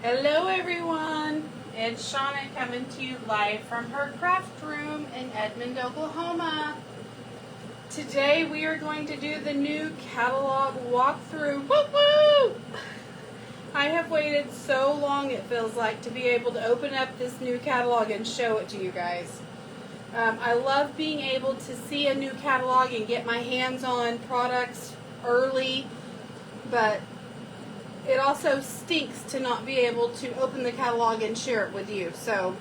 Hello everyone, it's Shauna coming to you live from her craft room in Edmond, Oklahoma. Today we are going to do the new catalog walkthrough. Woo woo! I have waited so long, it feels like, to be able to open up this new catalog and show it to you guys. I love being able to see a new catalog and get my hands on products early, but it also stinks to not be able to open the catalog and share it with you. So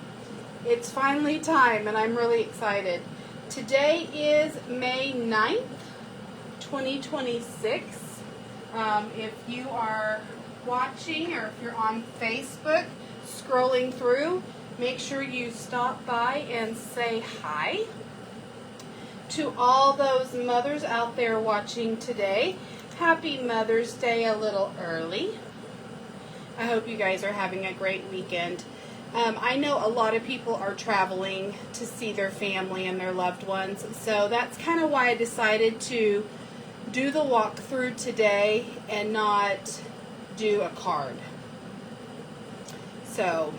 it's finally time, and I'm really excited. Today is May 9th, 2026. If you are watching or if you're on Facebook scrolling through, make sure you stop by and say hi to all those mothers out there watching today. Happy Mother's Day a little early. I hope you guys are having a great weekend. I know a lot of people are traveling to see their family and their loved ones, so that's kind of why I decided to do the walkthrough today and not do a card. So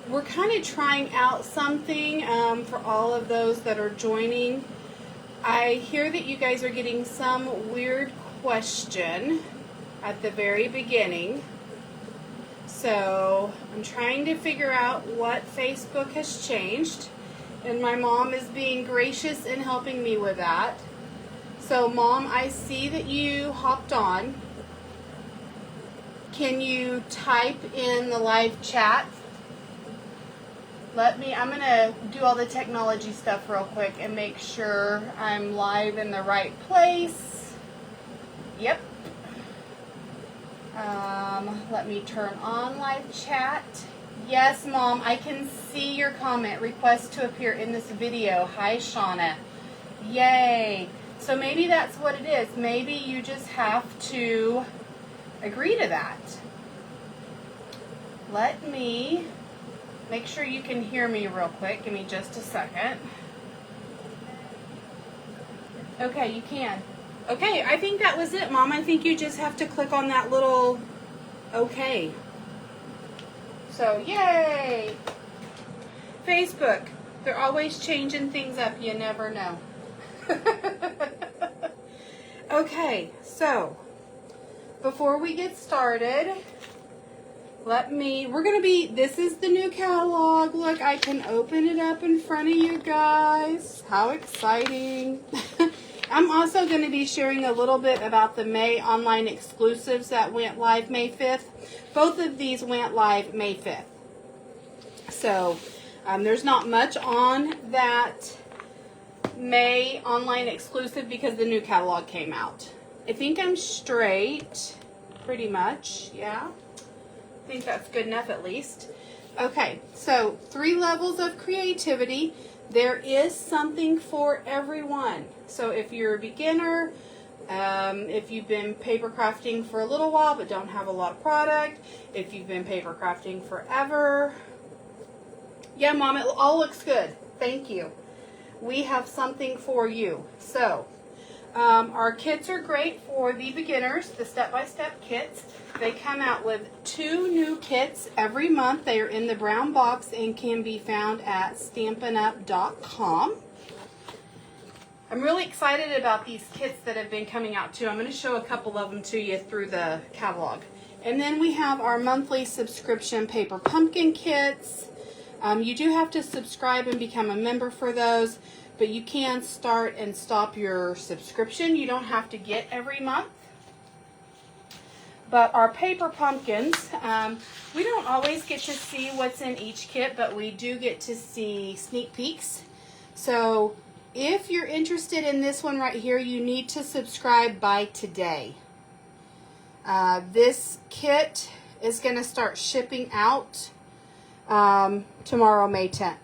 we're kind of trying out something for all of those that are joining. I hear that you guys are getting some weird question at the very beginning. So I'm trying to figure out what Facebook has changed. And my mom is being gracious in helping me with that. So Mom, I see that you hopped on. Can you type in the live chat? I'm going to do all the technology stuff real quick and make sure I'm live in the right place. Yep. Let me turn on live chat. Yes, Mom, I can see your comment. Request to appear in this video. Hi, Shauna. Yay. So maybe that's what it is. Maybe you just have to agree to that. Let me make sure you can hear me real quick. Give me just a second. Okay, you can. Okay, I think that was it, Mom. I think you just have to click on that little okay. So, yay! Facebook, they're always changing things up. You never know. Okay, so before we get started, this is the new catalog. Look, I can open it up in front of you guys. How exciting. I'm also going to be sharing a little bit about the May online exclusives that went live May 5th. Both of these went live May 5th. So there's not much on that May online exclusive because the new catalog came out. I think I'm straight, pretty much, yeah. I think that's good enough at least. Okay, so 3 levels of creativity. There is something for everyone. So if you're a beginner, if you've been paper crafting for a little while but don't have a lot of product, if you've been paper crafting forever. Yeah, Mom, it all looks good. Thank you. We have something for you. So our kits are great for the beginners, the step-by-step kits. They come out with 2 new kits every month. They are in the brown box and can be found at stampinup.com. I'm really excited about these kits that have been coming out too. I'm going to show a couple of them to you through the catalog. And then we have our monthly subscription paper pumpkin kits. You do have to subscribe and become a member for those, but you can start and stop your subscription. You don't have to get every month. But our paper pumpkins, we don't always get to see what's in each kit, but we do get to see sneak peeks. So if you're interested in this one right here, you need to subscribe by today. This kit is going to start shipping out tomorrow, May 10th.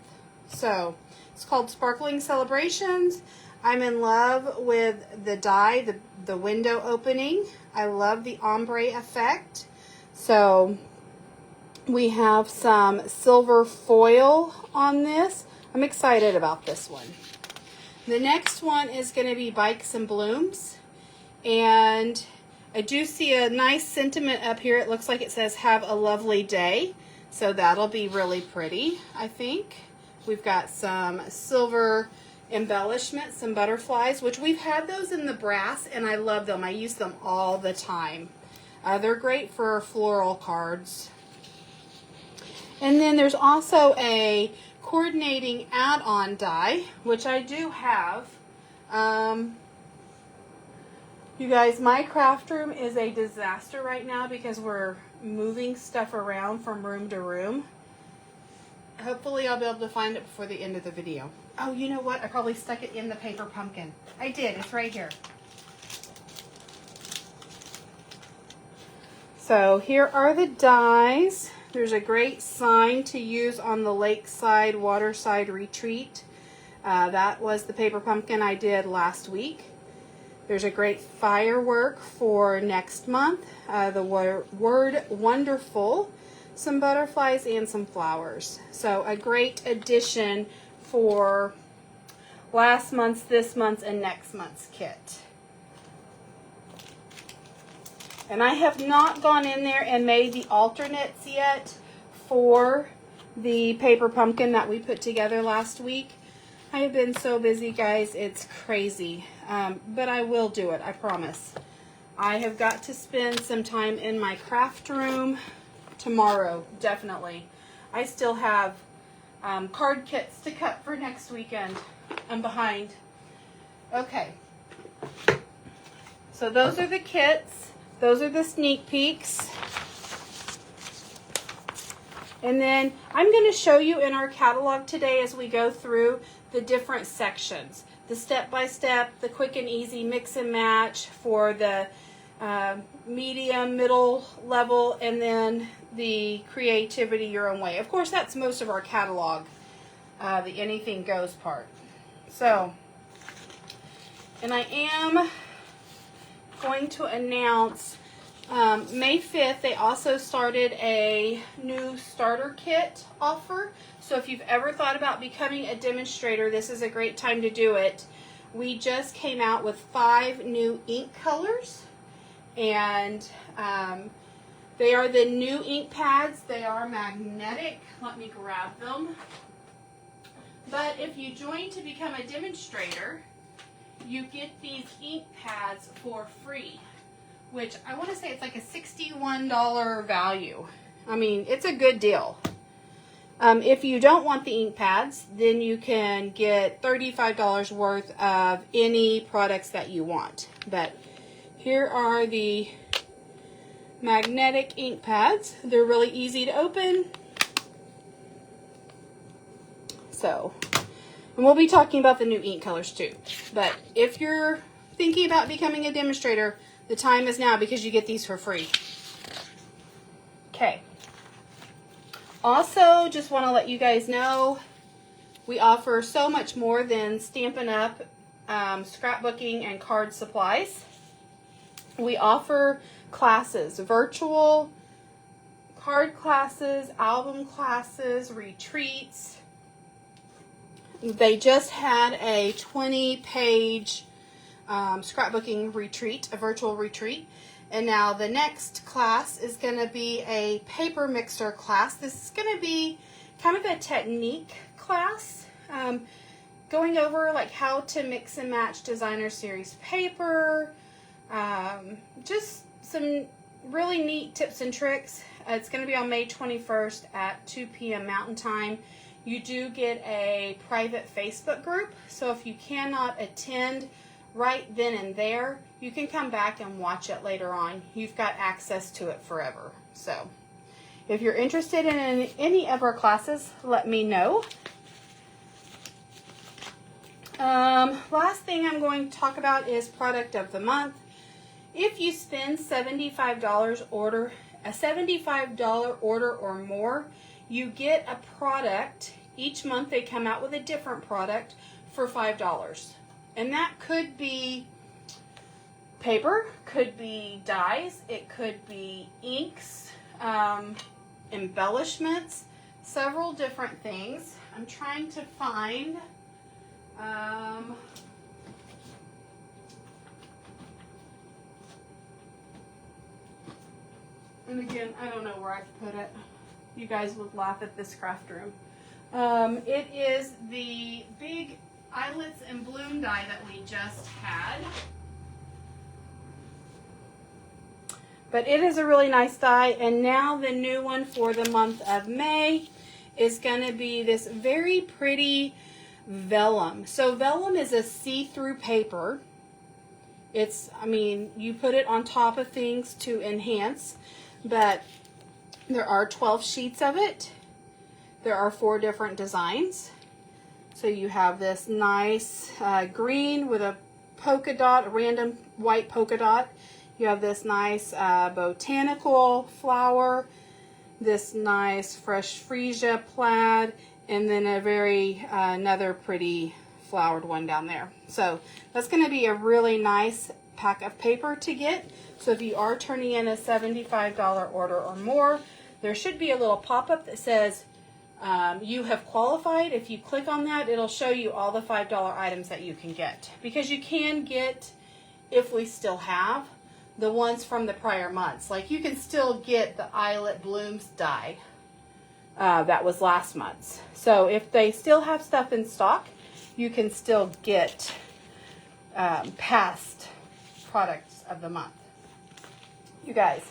So it's called Sparkling Celebrations. I'm in love with the die, the window opening. I love the ombre effect. So we have some silver foil on this. I'm excited about this one. The next one is going to be Bikes and Blooms. And I do see a nice sentiment up here. It looks like it says, have a lovely day. So that'll be really pretty, I think. We've got some silver embellishments, some butterflies, which we've had those in the brass, and I love them. I use them all the time. They're great for floral cards. And then there's also a coordinating add-on die, which I do have. You guys, my craft room is a disaster right now because we're moving stuff around from room to room. Hopefully I'll be able to find it before the end of the video. Oh, you know what? I probably stuck it in the paper pumpkin. I did. It's right here. So here are the dies. There's a great sign to use on the lakeside, waterside retreat. That was the paper pumpkin I did last week. There's a great firework for next month. The word wonderful, some butterflies, and some flowers. So a great addition for last month's, this month's, and next month's kit. And I have not gone in there and made the alternates yet for the paper pumpkin that we put together last week. I have been so busy, guys, it's crazy. But I will do it, I promise. I have got to spend some time in my craft room tomorrow, definitely. I still have card kits to cut for next weekend. I'm behind. Okay. So those are the kits. Those are the sneak peeks. And then I'm going to show you in our catalog today as we go through the different sections. The step-by-step, the quick and easy mix and match for the medium, middle level, and then the creativity your own way. Of course, that's most of our catalog, the anything goes part. So, and I am going to announce May 5th, they also started a new starter kit offer. So if you've ever thought about becoming a demonstrator, this is a great time to do it. We just came out with 5 new ink colors, and they are the new ink pads. They are magnetic. Let me grab them. But if you join to become a demonstrator, you get these ink pads for free, which I want to say it's like a $61 value. I mean, it's a good deal. If you don't want the ink pads, then you can get $35 worth of any products that you want. But here are the magnetic ink pads. They're really easy to open. So, and we'll be talking about the new ink colors too. But if you're thinking about becoming a demonstrator, the time is now because you get these for free. Okay. Also, just want to let you guys know, we offer so much more than Stampin' Up, scrapbooking, and card supplies. We offer classes, virtual card classes, album classes, retreats. They just had a 20-page scrapbooking retreat, a virtual retreat. And now the next class is going to be a paper mixer class. This is going to be kind of a technique class, going over like how to mix and match designer series paper, just some really neat tips and tricks. It's going to be on May 21st at 2 p.m. Mountain Time. You do get a private Facebook group, so if you cannot attend right then and there, you can come back and watch it later on. You've got access to it forever. So if you're interested in any of our classes, let me know. Last thing I'm going to talk about is product of the month. If you spend $75 order or more, you get a product. Each month they come out with a different product for $5. And that could be paper, could be dies, it could be inks, embellishments, several different things. I'm trying to find And again, I don't know where I could put it. You guys would laugh at this craft room. It is the big eyelets and bloom die that we just had. But it is a really nice die, and now the new one for the month of May is going to be this very pretty vellum. So vellum is a see-through paper. It's, I mean, you put it on top of things to enhance, but there are 12 sheets of it. There are 4 different designs. So you have this nice green with a polka dot, a random white polka dot. You have this nice botanical flower, this nice fresh freesia plaid, and then a very another pretty flowered one down there. So that's going to be a really nice pack of paper to get. So if you are turning in a $75 order or more, there should be a little pop-up that says you have qualified. If you click on that, it'll show you all the $5 items that you can get. Because you can get, if we still have, the ones from the prior months. Like you can still get the eyelet blooms die that was last month's. So if they still have stuff in stock, you can still get past products of the month. You guys,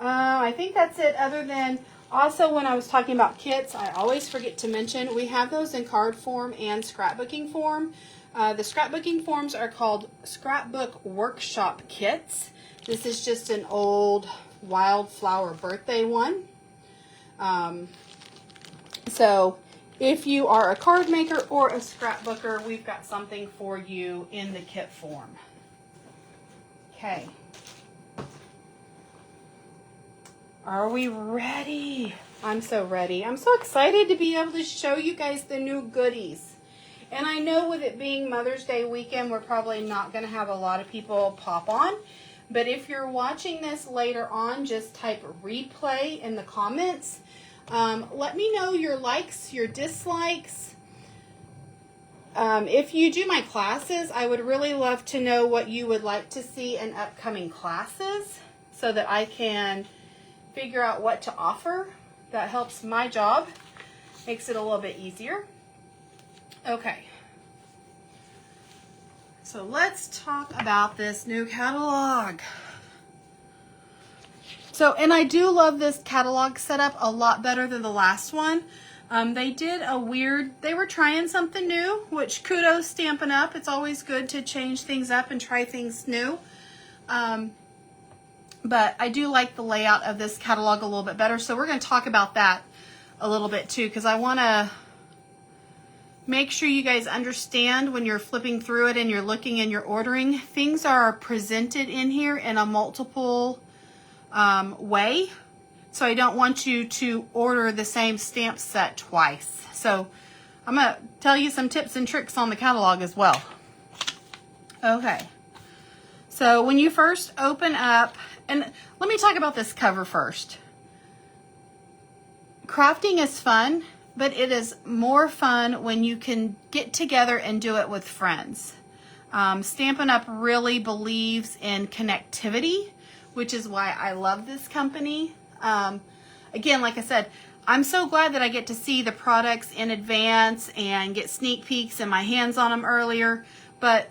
I think that's it, other than also when I was talking about kits, I always forget to mention we have those in card form and scrapbooking form. The scrapbooking forms are called Scrapbook Workshop Kits. This is just an old wildflower birthday one. So if you are a card maker or a scrapbooker, we've got something for you in the kit form. Okay. Are we ready? I'm so ready. I'm so excited to be able to show you guys the new goodies. And I know with it being Mother's Day weekend, we're probably not going to have a lot of people pop on. But if you're watching this later on, just type replay in the comments. Let me know your likes, your dislikes. If you do my classes, I would really love to know what you would like to see in upcoming classes so that I can figure out what to offer. That helps my job, makes it a little bit easier. Okay. So let's talk about this new catalog. So, and I do love this catalog setup a lot better than the last one. They did a weird, they were trying something new, which kudos Stampin' Up. It's always good to change things up and try things new. But I do like the layout of this catalog a little bit better. So we're going to talk about that a little bit too, because I want to make sure you guys understand when you're flipping through it and you're looking and you're ordering, things are presented in here in a multiple way. So I don't want you to order the same stamp set twice. So I'm going to tell you some tips and tricks on the catalog as well. Okay. So when you first open up, and let me talk about this cover first. Crafting is fun, but it is more fun when you can get together and do it with friends. Stampin' Up! Really believes in connectivity, which is why I love this company. Again, like I said, I'm so glad that I get to see the products in advance and get sneak peeks and my hands on them earlier. But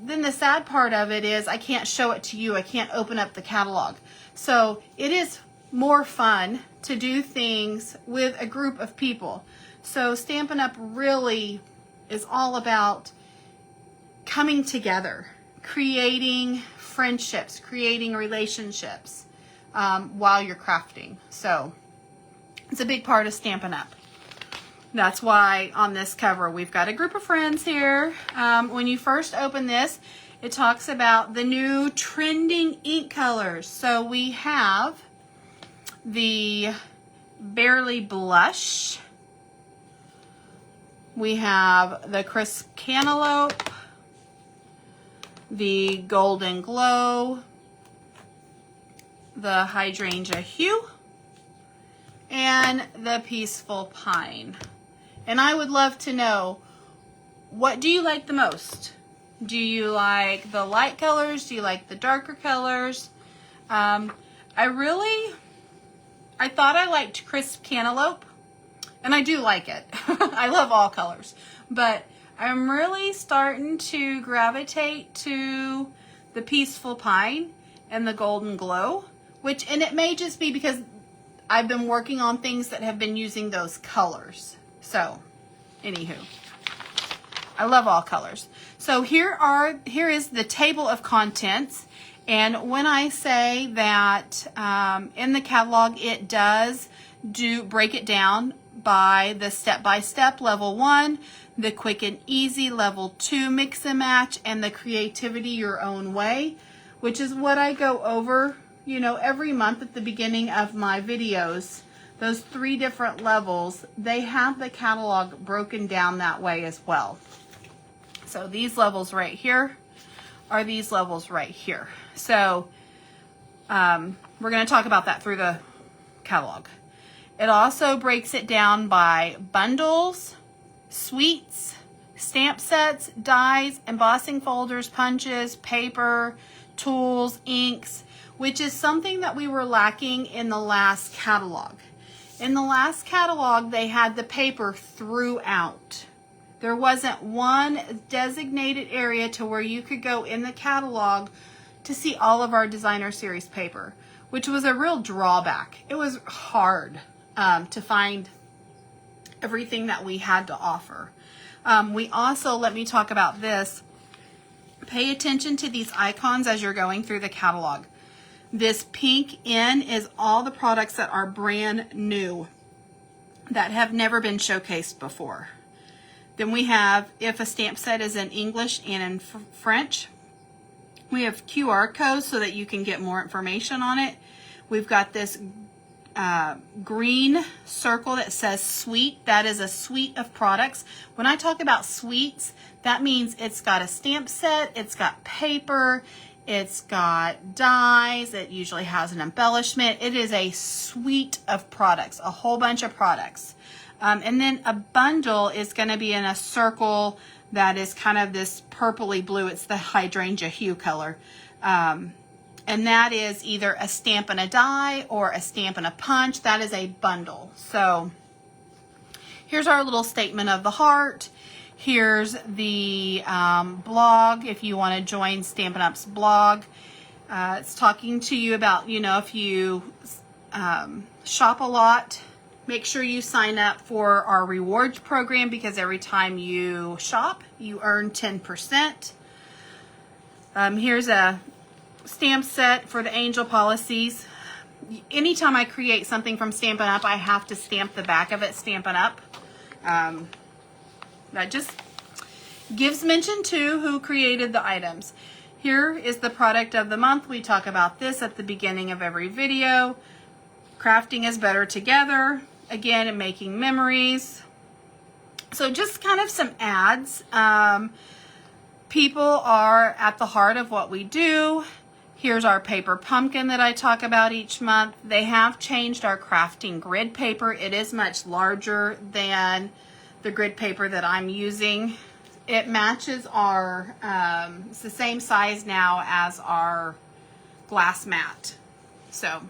then the sad part of it is I can't show it to you. I can't open up the catalog. So it is more fun to do things with a group of people. So Stampin' Up! Really is all about coming together, creating friendships, creating relationships while you're crafting. So it's a big part of Stampin' Up! That's why on this cover we've got a group of friends here. When you first open this, it talks about the new trending ink colors. So we have the Barely Blush. We have the Crisp Cantaloupe, the Golden Glow, the Hydrangea Hue, and the Peaceful Pine. And I would love to know, what do you like the most? Do you like the light colors? Do you like the darker colors? I really I thought I liked crisp cantaloupe, and I do like it. I love all colors, but I'm really starting to gravitate to the peaceful pine and the golden glow, and it may just be because I've been working on things that have been using those colors. So, anywho, I love all colors. So here is the table of contents. And when I say that in the catalog, it does break it down by the step-by-step level 1, the quick and easy level 2, mix and match, and the creativity your own way, which is what I go over, you know, every month at the beginning of my videos. Those 3 different levels, they have the catalog broken down that way as well. So these levels right here are these levels right here. So we're going to talk about that through the catalog. It also breaks it down by bundles, suites, stamp sets, dies, embossing folders, punches, paper, tools, inks, which is something that we were lacking in the last catalog. In the last catalog, they had the paper throughout. There wasn't one designated area to where you could go in the catalog to see all of our designer series paper, which was a real drawback. It was hard to find everything that we had to offer. We also, let me talk about this, pay attention to these icons as you're going through the catalog. This pink in is all the products that are brand new, that have never been showcased before. Then we have, if a stamp set is in English and in French, we have QR codes so that you can get more information on it. We've got this green circle that says suite. That is a suite of products. When I talk about suites, that means it's got a stamp set, it's got paper, it's got dies, it usually has an embellishment. It is a suite of products, a whole bunch of products. And then a bundle is going to be in a circle that is kind of this purpley blue. It's the hydrangea hue color. And that is either a stamp and a die or a stamp and a punch. That is a bundle. So here's our little statement of the heart. Here's the blog if you want to join Stampin' Up's blog. It's talking to you about, you know, if you shop a lot, make sure you sign up for our rewards program, because every time you shop, you earn 10%. Here's a stamp set for the angel policies. Anytime I create something from Stampin' Up, I have to stamp the back of it, Stampin' Up. That just gives mention to who created the items. Here is the product of the month. We talk about this at the beginning of every video. Crafting is better together. Again, and making memories. So just kind of some ads. People are at the heart of what we do. Here's our paper pumpkin that I talk about each month. They have changed our crafting grid paper. It is much larger than the grid paper that I'm using. It matches our, it's the same size now as our glass mat. So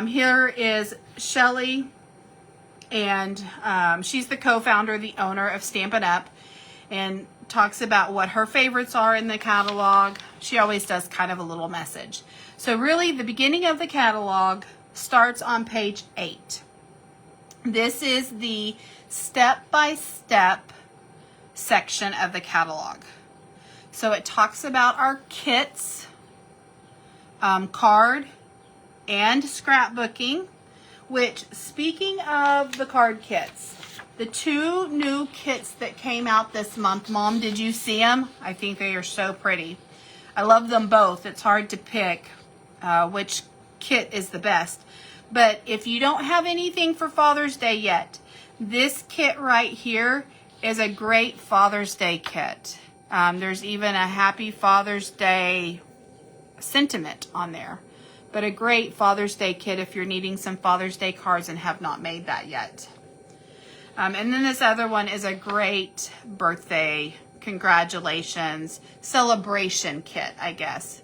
here is Shelly, and she's the co-founder, the owner of Stampin' Up, and talks about what her favorites are in the catalog. She always does kind of a little message. So really the beginning of the catalog starts on page 8. This is the step-by-step section of the catalog. So it talks about our kits, card, and scrapbooking, which, speaking of the card kits, the 2 new kits that came out this month, Mom, did you see them? I think they are so pretty. I love them both. It's hard to pick which kit is the best. But if you don't have anything for Father's Day yet, this kit right here is a great Father's Day kit. There's even a Happy Father's Day sentiment on there. But a great Father's Day kit if you're needing some Father's Day cards and have not made that yet. And then this other one is a great birthday, congratulations, celebration kit, I guess.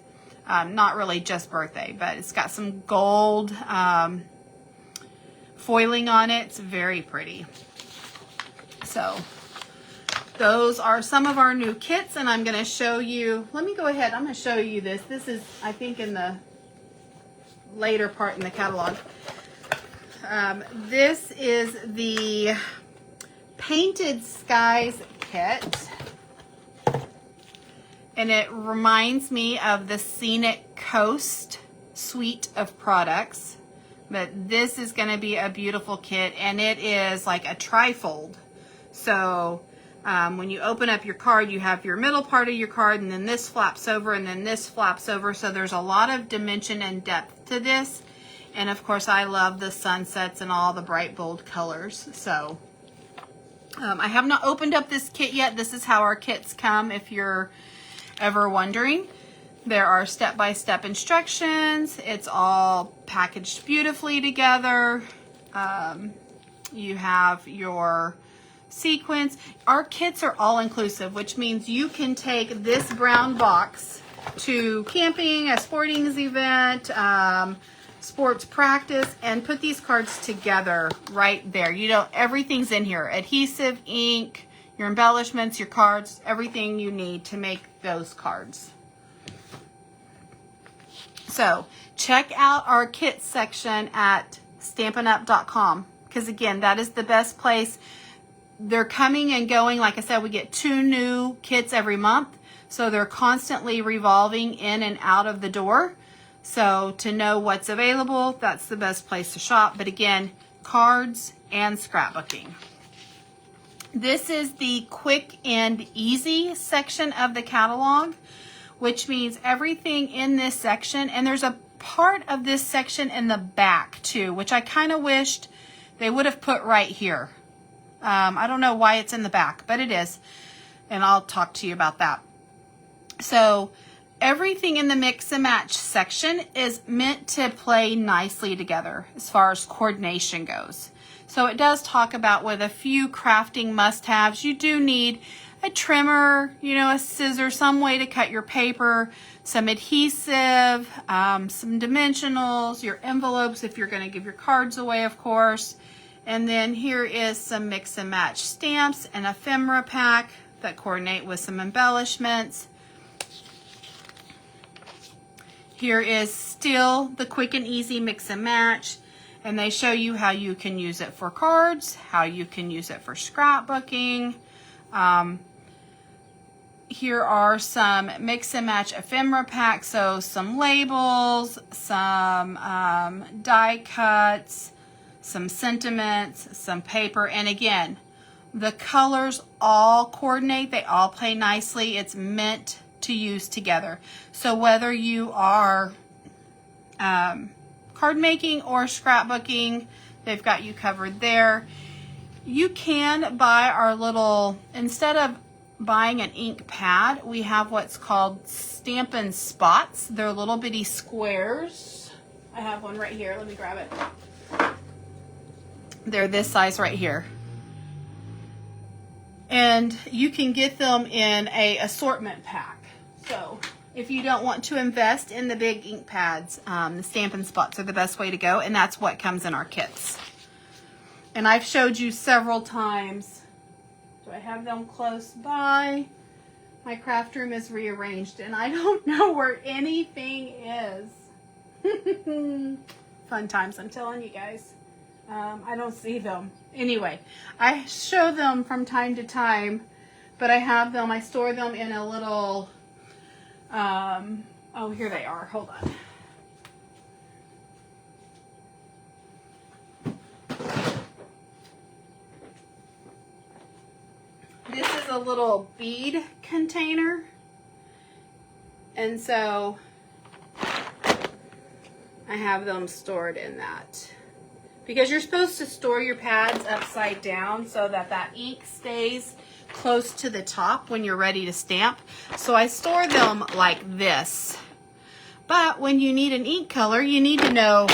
Not really just birthday, but it's got some gold foiling on it. It's very pretty. So those are some of our new kits, and I'm going to show you, let me go ahead, I'm going to show you this. This is, I think, in the later part in the catalog. This is the Painted Skies kit, and it reminds me of the Scenic Coast suite of products. But this is going to be a beautiful kit, and it is like a trifold. So when you open up your card, you have your middle part of your card, and then this flaps over, and then this flaps over. So there's a lot of dimension and depth to this. And of course, I love the sunsets and all the bright, bold colors. So I have not opened up this kit yet. This is how our kits come, if you're ever wondering. There are step-by-step instructions. It's all packaged beautifully together. You have your sequins. Our kits are all inclusive, which means you can take this brown box to camping, a sporting event, sports practice, and put these cards together right there. You know, everything's in here. Adhesive, ink, your embellishments, your cards, everything you need to make those cards. So check out our kit section at stampinup.com, because again, that is the best place. They're coming and going. Like I said, we get 2 new kits every month, so they're constantly revolving in and out of the door. So to know what's available, that's the best place to shop. But again, cards and scrapbooking. This is the quick and easy section of the catalog, which means everything in this section, and there's a part of this section in the back too, which I kind of wished they would have put right here. I don't know why it's in the back, but it is, and I'll talk to you about that. So everything in the mix and match section is meant to play nicely together as far as coordination goes. So it does talk about with a few crafting must-haves. You do need a trimmer, you know, a scissor, some way to cut your paper, some adhesive, some dimensionals, your envelopes if you're going to give your cards away, of course. And then here is some mix and match stamps, an ephemera pack that coordinate with some embellishments. Here is still the quick and easy mix and match, and they show you how you can use it for cards, how you can use it for scrapbooking. Here are some mix and match ephemera packs, so some labels, some die cuts, some sentiments, some paper, and again, the colors all coordinate, they all play nicely. It's meant to use together. So whether you are card making or scrapbooking, they've got you covered there. You can buy our little, instead of buying an ink pad, we have what's called Stampin' spots. They're little bitty squares. I have one right here. Let me grab it. They're this size right here. And you can get them in a assortment pack. So if you don't want to invest in the big ink pads, the Stampin' spots are the best way to go, and that's what comes in our kits. And I've showed you several times. Do I have them close by? My craft room is rearranged, and I don't know where anything is. Fun times, I'm telling you guys. I don't see them. Anyway, I show them from time to time, but I have them, I store them in a little, oh, here they are. Hold on. This is a little bead container, and so I have them stored in that. Because you're supposed to store your pads upside down so that that ink stays close to the top when you're ready to stamp. So I store them like this. But when you need an ink color, you need to know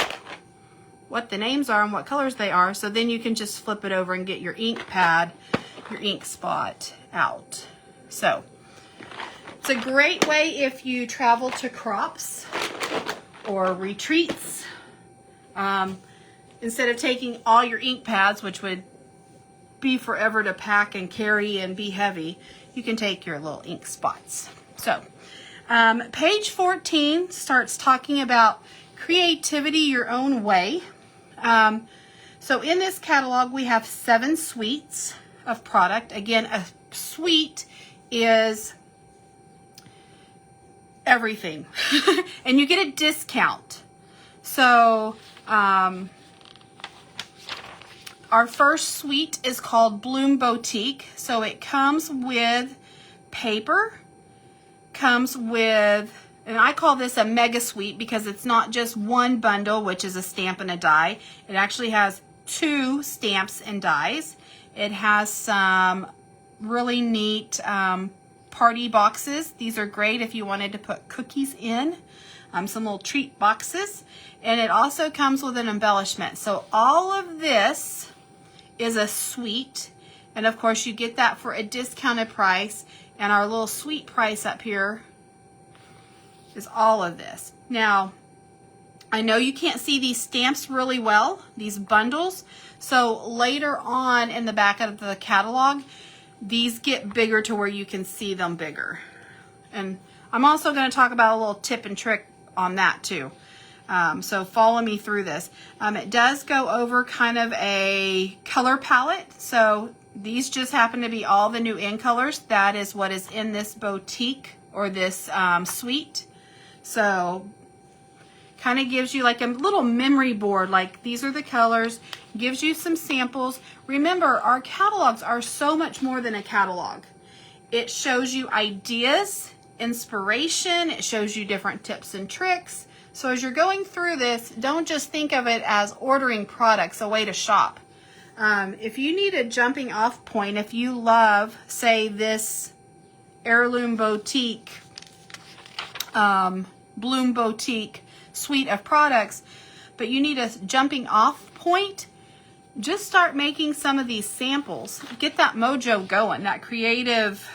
what the names are and what colors they are. So then you can just flip it over and get your ink pad, your ink spot out. So it's a great way if you travel to crops or retreats. instead of taking all your ink pads, which would be forever to pack and carry and be heavy, you can take your little ink spots. So page 14 starts talking about creativity your own way. So in this catalog, we have 7 suites of product. Again, a suite is everything. And you get a discount. So our first suite is called Bloom Boutique. So it comes with paper, comes with, and I call this a mega suite because it's not just one bundle, which is a stamp and a die. It actually has 2 stamps and dies. It has some really neat party boxes. These are great if you wanted to put cookies in, some little treat boxes. And it also comes with an embellishment. So all of this is a suite. And of course you get that for a discounted price. And our little suite price up here is all of this. Now, I know you can't see these stamps really well, these bundles. So later on in the back of the catalog, these get bigger to where you can see them bigger. And I'm also going to talk about a little tip and trick on that too. So follow me through this. It does go over kind of a color palette. So these just happen to be all the new in colors. That is what is in this boutique or this suite. So kind of gives you like a little memory board, like these are the colors, gives you some samples. Remember, our catalogs are so much more than a catalog. It shows you ideas, inspiration, it shows you different tips and tricks. So as you're going through this, don't just think of it as ordering products, a way to shop. If you need a jumping off point, if you love, say, this Heirloom Boutique, Bloom Boutique suite of products, but you need a jumping off point, just start making some of these samples. Get that mojo going, that creative,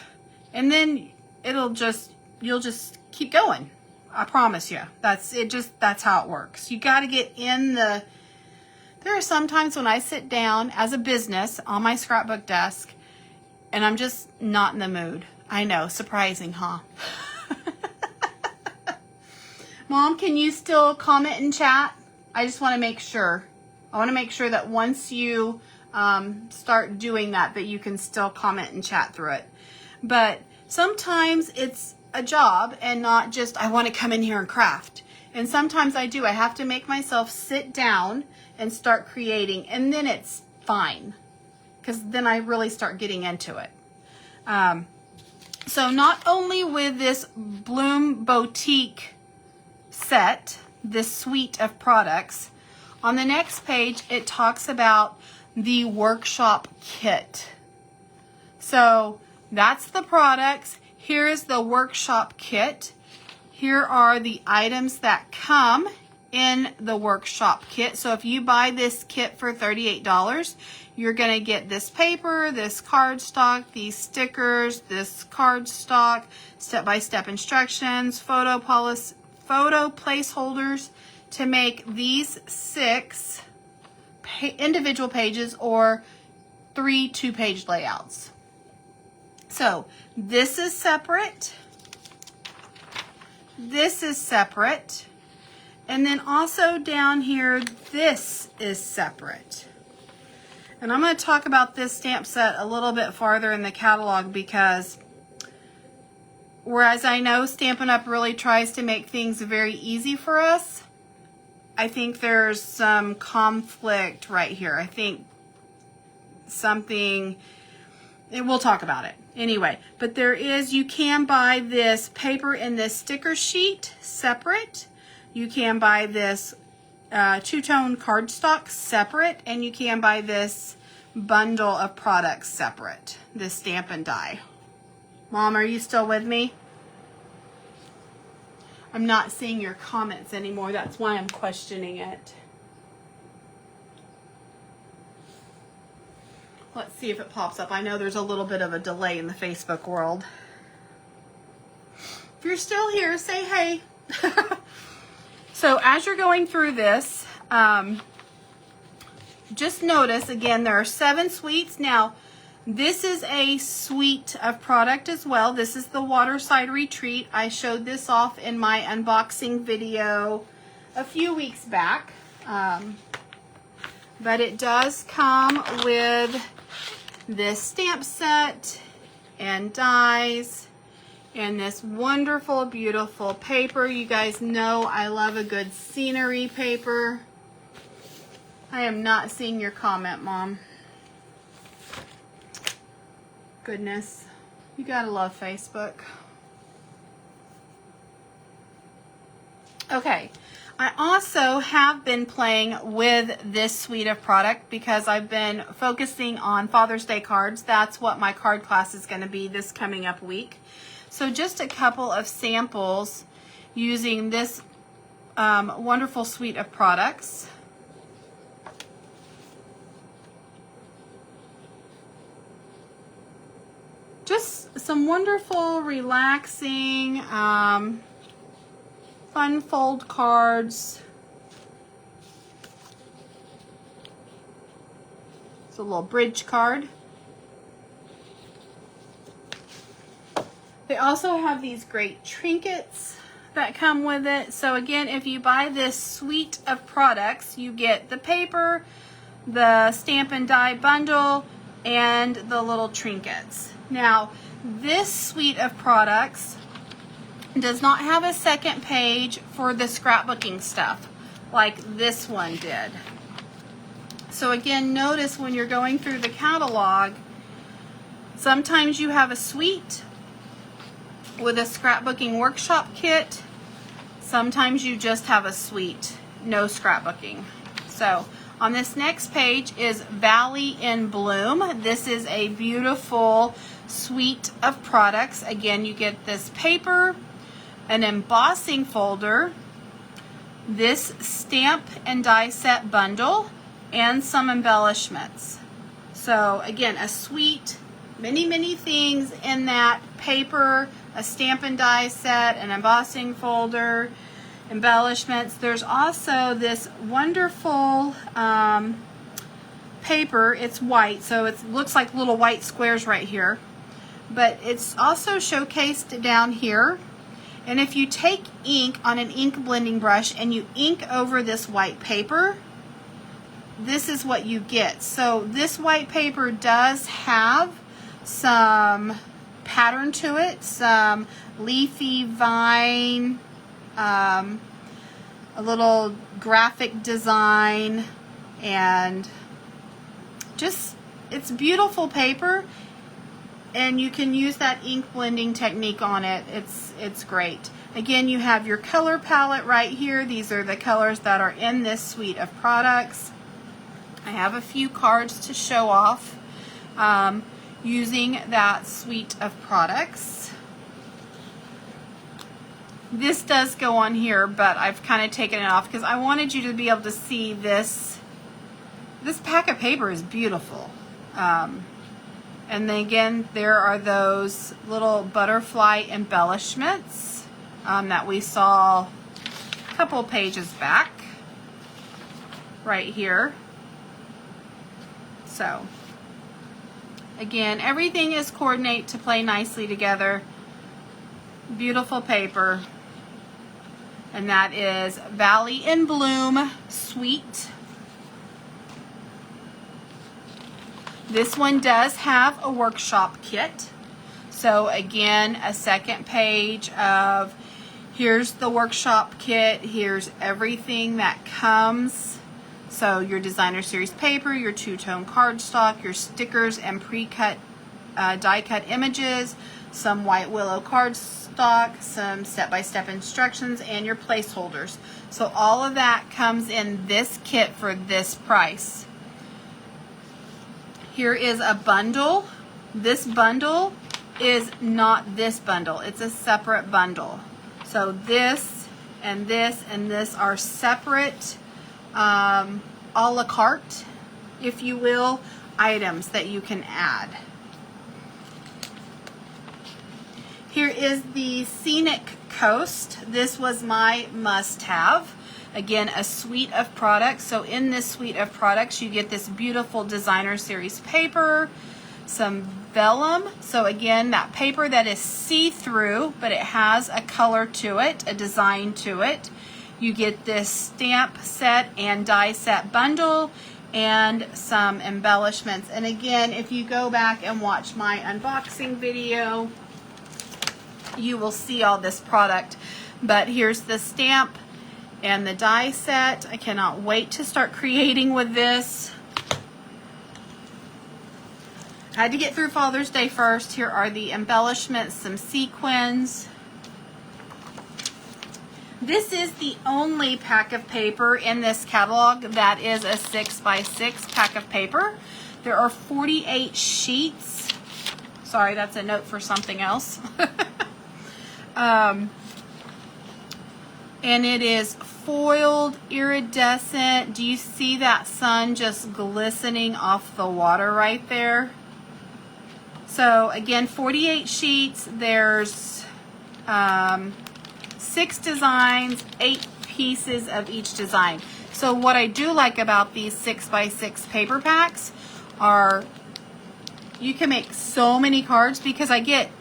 and then you'll just keep going. I promise you. That's how it works. You got to get in the, there are some times when I sit down as a business on my scrapbook desk and I'm just not in the mood. I know, surprising, huh? Mom, can you still comment and chat? I just want to make sure. I want to make sure that once you start doing that, that you can still comment and chat through it. But sometimes it's a job and not just, I want to come in here and craft. And sometimes I do. I have to make myself sit down and start creating, and then it's fine. Because then I really start getting into it. So not only with this Bloom Boutique set, this suite of products, on the next page it talks about the workshop kit. So that's the products. Here is the workshop kit. Here are the items that come in the workshop kit. So if you buy this kit for $38, you're going to get this paper, this cardstock, these stickers, this cardstock, step-by-step instructions, photo placeholders to make these 6 individual pages or 3 2-page layouts. So this is separate. This is separate. And then also down here, this is separate. And I'm going to talk about this stamp set a little bit farther in the catalog because whereas I know Stampin' Up! Really tries to make things very easy for us, I think there's some conflict right here. I think something, and we'll talk about it. Anyway, but there is, you can buy this paper and this sticker sheet separate. You can buy this two-tone cardstock separate, and you can buy this bundle of products separate, this stamp and die. Mom, are you still with me? I'm not seeing your comments anymore. That's why I'm questioning it. Let's see if it pops up. I know there's a little bit of a delay in the Facebook world. If you're still here, say hey. So as you're going through this, just notice, again, there are 7 suites. Now, this is a suite of product as well. This is the Waterside Retreat. I showed this off in my unboxing video a few weeks back. But it does come with this stamp set and dies and this wonderful, beautiful paper. You guys know I love a good scenery paper. I am not seeing your comment, Mom. Goodness, you gotta love Facebook. Okay, I also have been playing with this suite of product because I've been focusing on Father's Day cards. That's what my card class is going to be this coming up week. So just a couple of samples using this wonderful suite of products. Just some wonderful, relaxing, fun fold cards. It's a little bridge card. They also have these great trinkets that come with it. So again, if you buy this suite of products, you get the paper, the Stampin' Die bundle, and the little trinkets. Now, this suite of products does not have a second page for the scrapbooking stuff like this one did. So again, notice when you're going through the catalog, sometimes you have a suite with a scrapbooking workshop kit. Sometimes you just have a suite, no scrapbooking. So on this next page is Valley in Bloom. This is a beautiful suite of products. Again, you get this paper, an embossing folder, this stamp and die set bundle, and some embellishments. So again, a suite, many things in that paper, a stamp and die set, an embossing folder, embellishments. There's also this wonderful paper. It's white, so it looks like little white squares right here. But it's also showcased down here. And if you take ink on an ink blending brush and you ink over this white paper, this is what you get. So this white paper does have some pattern to it, some leafy vine, a little graphic design, and just, it's beautiful paper. And you can use that ink blending technique on it. It's great. Again, you have your color palette right here. These are the colors that are in this suite of products. I have a few cards to show off using that suite of products. This does go on here, but I've kind of taken it off because I wanted you to be able to see this. This pack of paper is beautiful. And then again, there are those little butterfly embellishments that we saw a couple pages back, right here. So, again, everything is coordinate to play nicely together. Beautiful paper. And that is Valley in Bloom Suite. This one does have a workshop kit. So again, a second page of here's the workshop kit, here's everything that comes. So your designer series paper, your two-tone cardstock, your stickers and pre-cut die-cut images, some white willow cardstock, some step-by-step instructions, and your placeholders. So all of that comes in this kit for this price. Here is a bundle. This bundle is not this bundle. It's a separate bundle. So this and this and this are separate a la carte, if you will, items that you can add. Here is the Scenic Coast. This was my must-have. Again, a suite of products. So in this suite of products, you get this beautiful designer series paper, some vellum. So again, that paper that is see-through, but it has a color to it, a design to it. You get this stamp set and die set bundle and some embellishments. And again, if you go back and watch my unboxing video, you will see all this product. But here's the stamp and the die set. I cannot wait to start creating with this. I had to get through Father's Day first. Here are the embellishments, some sequins. This is the only pack of paper in this catalog that is a 6x6 pack of paper. There are 48 sheets. Sorry, that's a note for something else. And it is foiled, iridescent. Do you see that sun just glistening off the water right there? So again, 48 sheets. There's 6 designs, 8 pieces of each design. So what I do like about these 6x6 paper packs are you can make so many cards because I get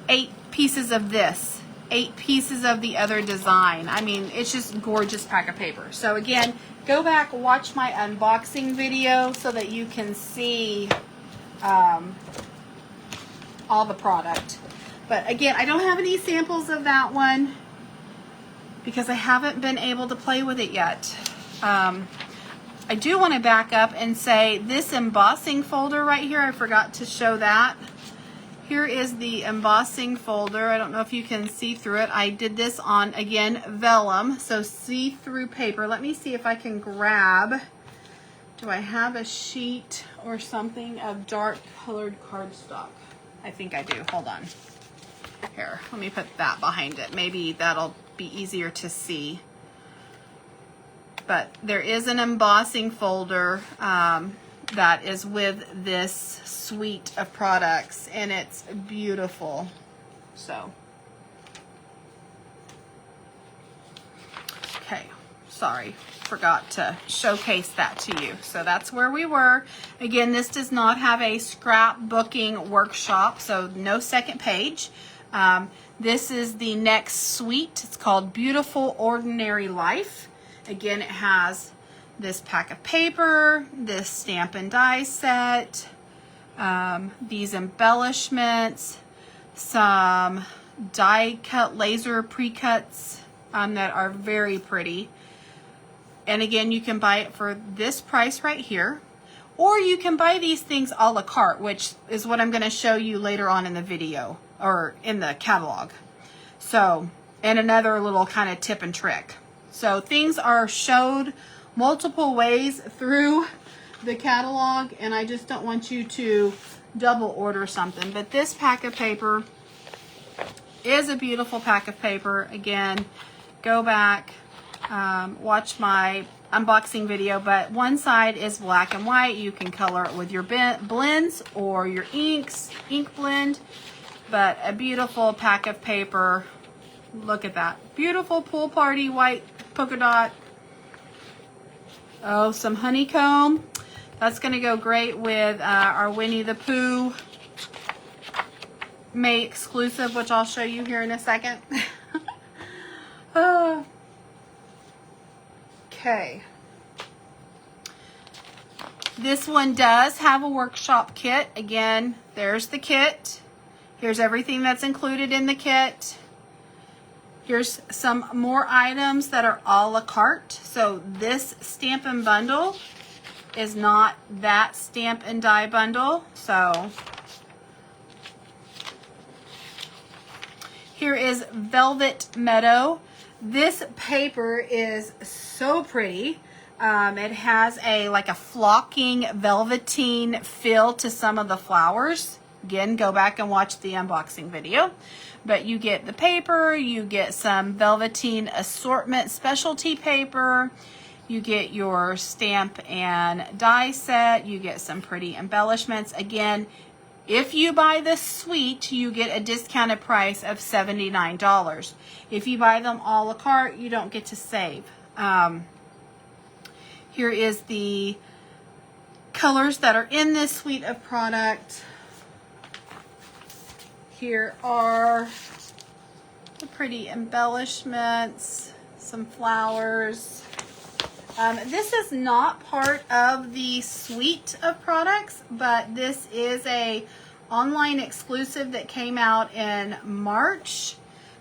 8 pieces of this, 8 pieces of the other design. I mean, it's just a gorgeous pack of paper. So again, go back, watch my unboxing video so that you can see all the product. But again, I don't have any samples of that one because I haven't been able to play with it yet. I do want to back up and say this embossing folder right here, I forgot to show that. Here is the embossing folder. I don't know if you can see through it. I did this on, again, vellum, so see-through paper. Let me see if I can grab, do I have a sheet or something of dark colored cardstock? I think I do. Hold on. Here, let me put that behind it. Maybe that'll be easier to see. But there is an embossing folder that is with this suite of products, and it's beautiful. So, okay, sorry, forgot to showcase that to you. So that's where we were. Again, this does not have a scrapbooking workshop, so no second page. This is the next suite. It's called Beautiful Ordinary Life. Again, it has this pack of paper, this stamp and die set, these embellishments, some die cut laser pre-cuts that are very pretty. And again, you can buy it for this price right here, or you can buy these things a la carte, which is what I'm going to show you later on in the video or in the catalog. So, and another little kind of tip and trick. So things are showed multiple ways through the catalog, and I just don't want you to double order something. But this pack of paper is a beautiful pack of paper. Again, go back, watch my unboxing video, but one side is black and white. You can color it with your blends or your inks, ink blend, but a beautiful pack of paper. Look at that. Beautiful pool party white polka dot. Oh, some honeycomb. That's going to go great with our Winnie the Pooh May exclusive, which I'll show you here in a second. Okay. This one does have a workshop kit. Again, there's the kit. Here's everything that's included in the kit. Here's some more items that are a la carte. So this Stampin' bundle is not that stamp and die bundle. So here is Velvet Meadow. This paper is so pretty. It has like a flocking velveteen feel to some of the flowers. Again, go back and watch the unboxing video. But you get the paper, you get some velveteen assortment specialty paper, you get your stamp and die set, you get some pretty embellishments. Again, if you buy this suite, you get a discounted price of $79. If you buy them a la carte, you don't get to save. Here is the colors that are in this suite of product. Here are the pretty embellishments, some flowers. This is not part of the suite of products, but this is a online exclusive that came out in March.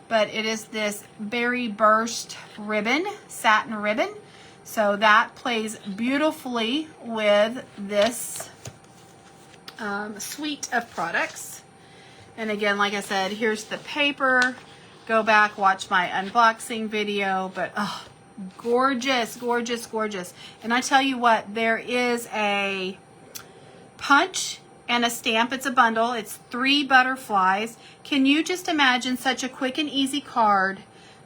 But it is this Berry Burst ribbon, satin ribbon. So that plays beautifully with this suite of products. And again, like I said, here's the paper. Go back, watch my unboxing video. But oh, gorgeous, gorgeous, gorgeous. And I tell you what, there is a punch and a stamp. It's a bundle. It's 3 butterflies. Can you just imagine such a quick and easy card,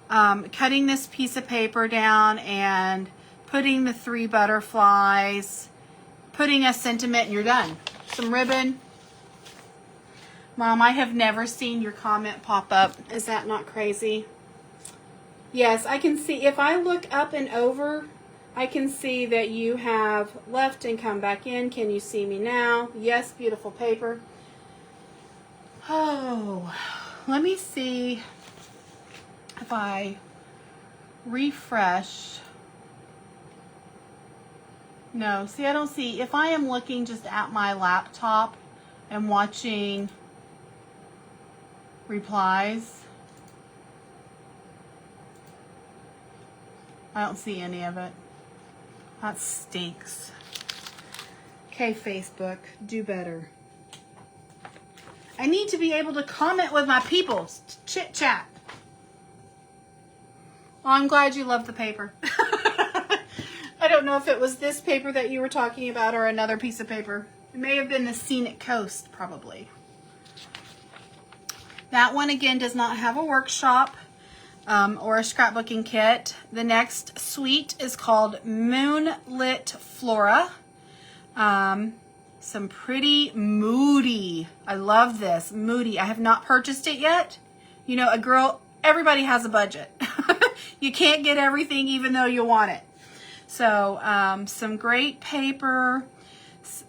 cutting this piece of paper down and putting the 3 butterflies, putting a sentiment, and you're done. Some ribbon. Mom, I have never seen your comment pop up. Is that not crazy? Yes, I can see. If I look up and over, I can see that you have left and come back in. Can you see me now? Yes, beautiful paper. Oh, let me see if I refresh. No, see, I don't see. If I am looking just at my laptop and watching replies, I don't see any of it. That stinks. Okay, Facebook, do better. I need to be able to comment with my people. Chit chat. Well, I'm glad you love the paper. I don't know if it was this paper that you were talking about or another piece of paper. It may have been the Scenic Coast, probably. That one, again, does not have a workshop or a scrapbooking kit. The next suite is called Moonlit Flora. Some pretty moody. I love this. Moody. I have not purchased it yet. You know, everybody has a budget. You can't get everything even though you want it. So, some great paper,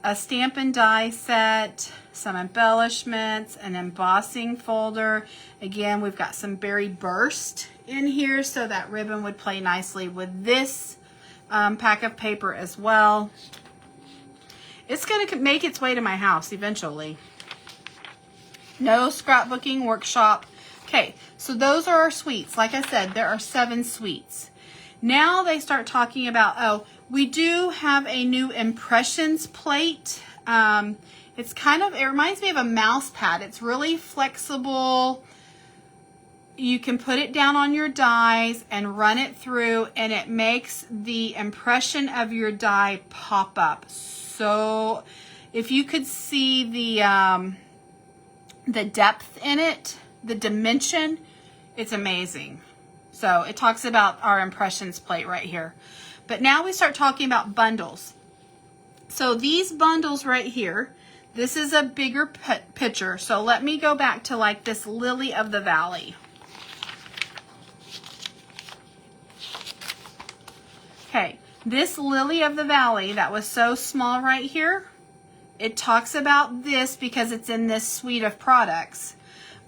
a Stampin' die set, some embellishments, an embossing folder. Again, we've got some Berry Burst in here, so that ribbon would play nicely with this pack of paper as well. It's going to make its way to my house eventually. No scrapbooking workshop. Okay, so those are our suites. Like I said, there are 7 suites. Now they start talking about, oh, we do have a new impressions plate. It's kind of, it reminds me of a mouse pad. It's really flexible. You can put it down on your dies and run it through, and it makes the impression of your die pop up. So if you could see the depth in it, the dimension, it's amazing. So it talks about our impressions plate right here. But now we start talking about bundles. So these bundles right here, this is a bigger picture. So let me go back to like this Lily of the Valley. Okay, this Lily of the Valley that was so small right here, it talks about this because it's in this suite of products.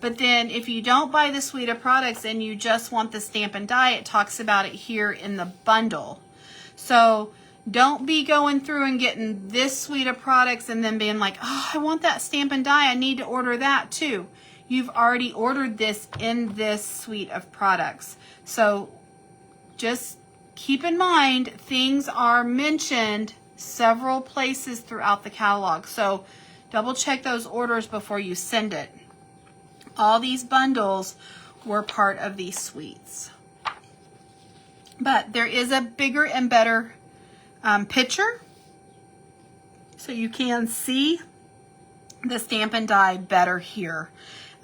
But then if you don't buy the suite of products and you just want the Stampin' die, it talks about it here in the bundle. So don't be going through and getting this suite of products and then being like, oh, I want that Stampin' die. I need to order that too. You've already ordered this in this suite of products. So just keep in mind, things are mentioned several places throughout the catalog. So double check those orders before you send it. All these bundles were part of these suites. But there is a bigger and better picture, so you can see the Stampin' die better here.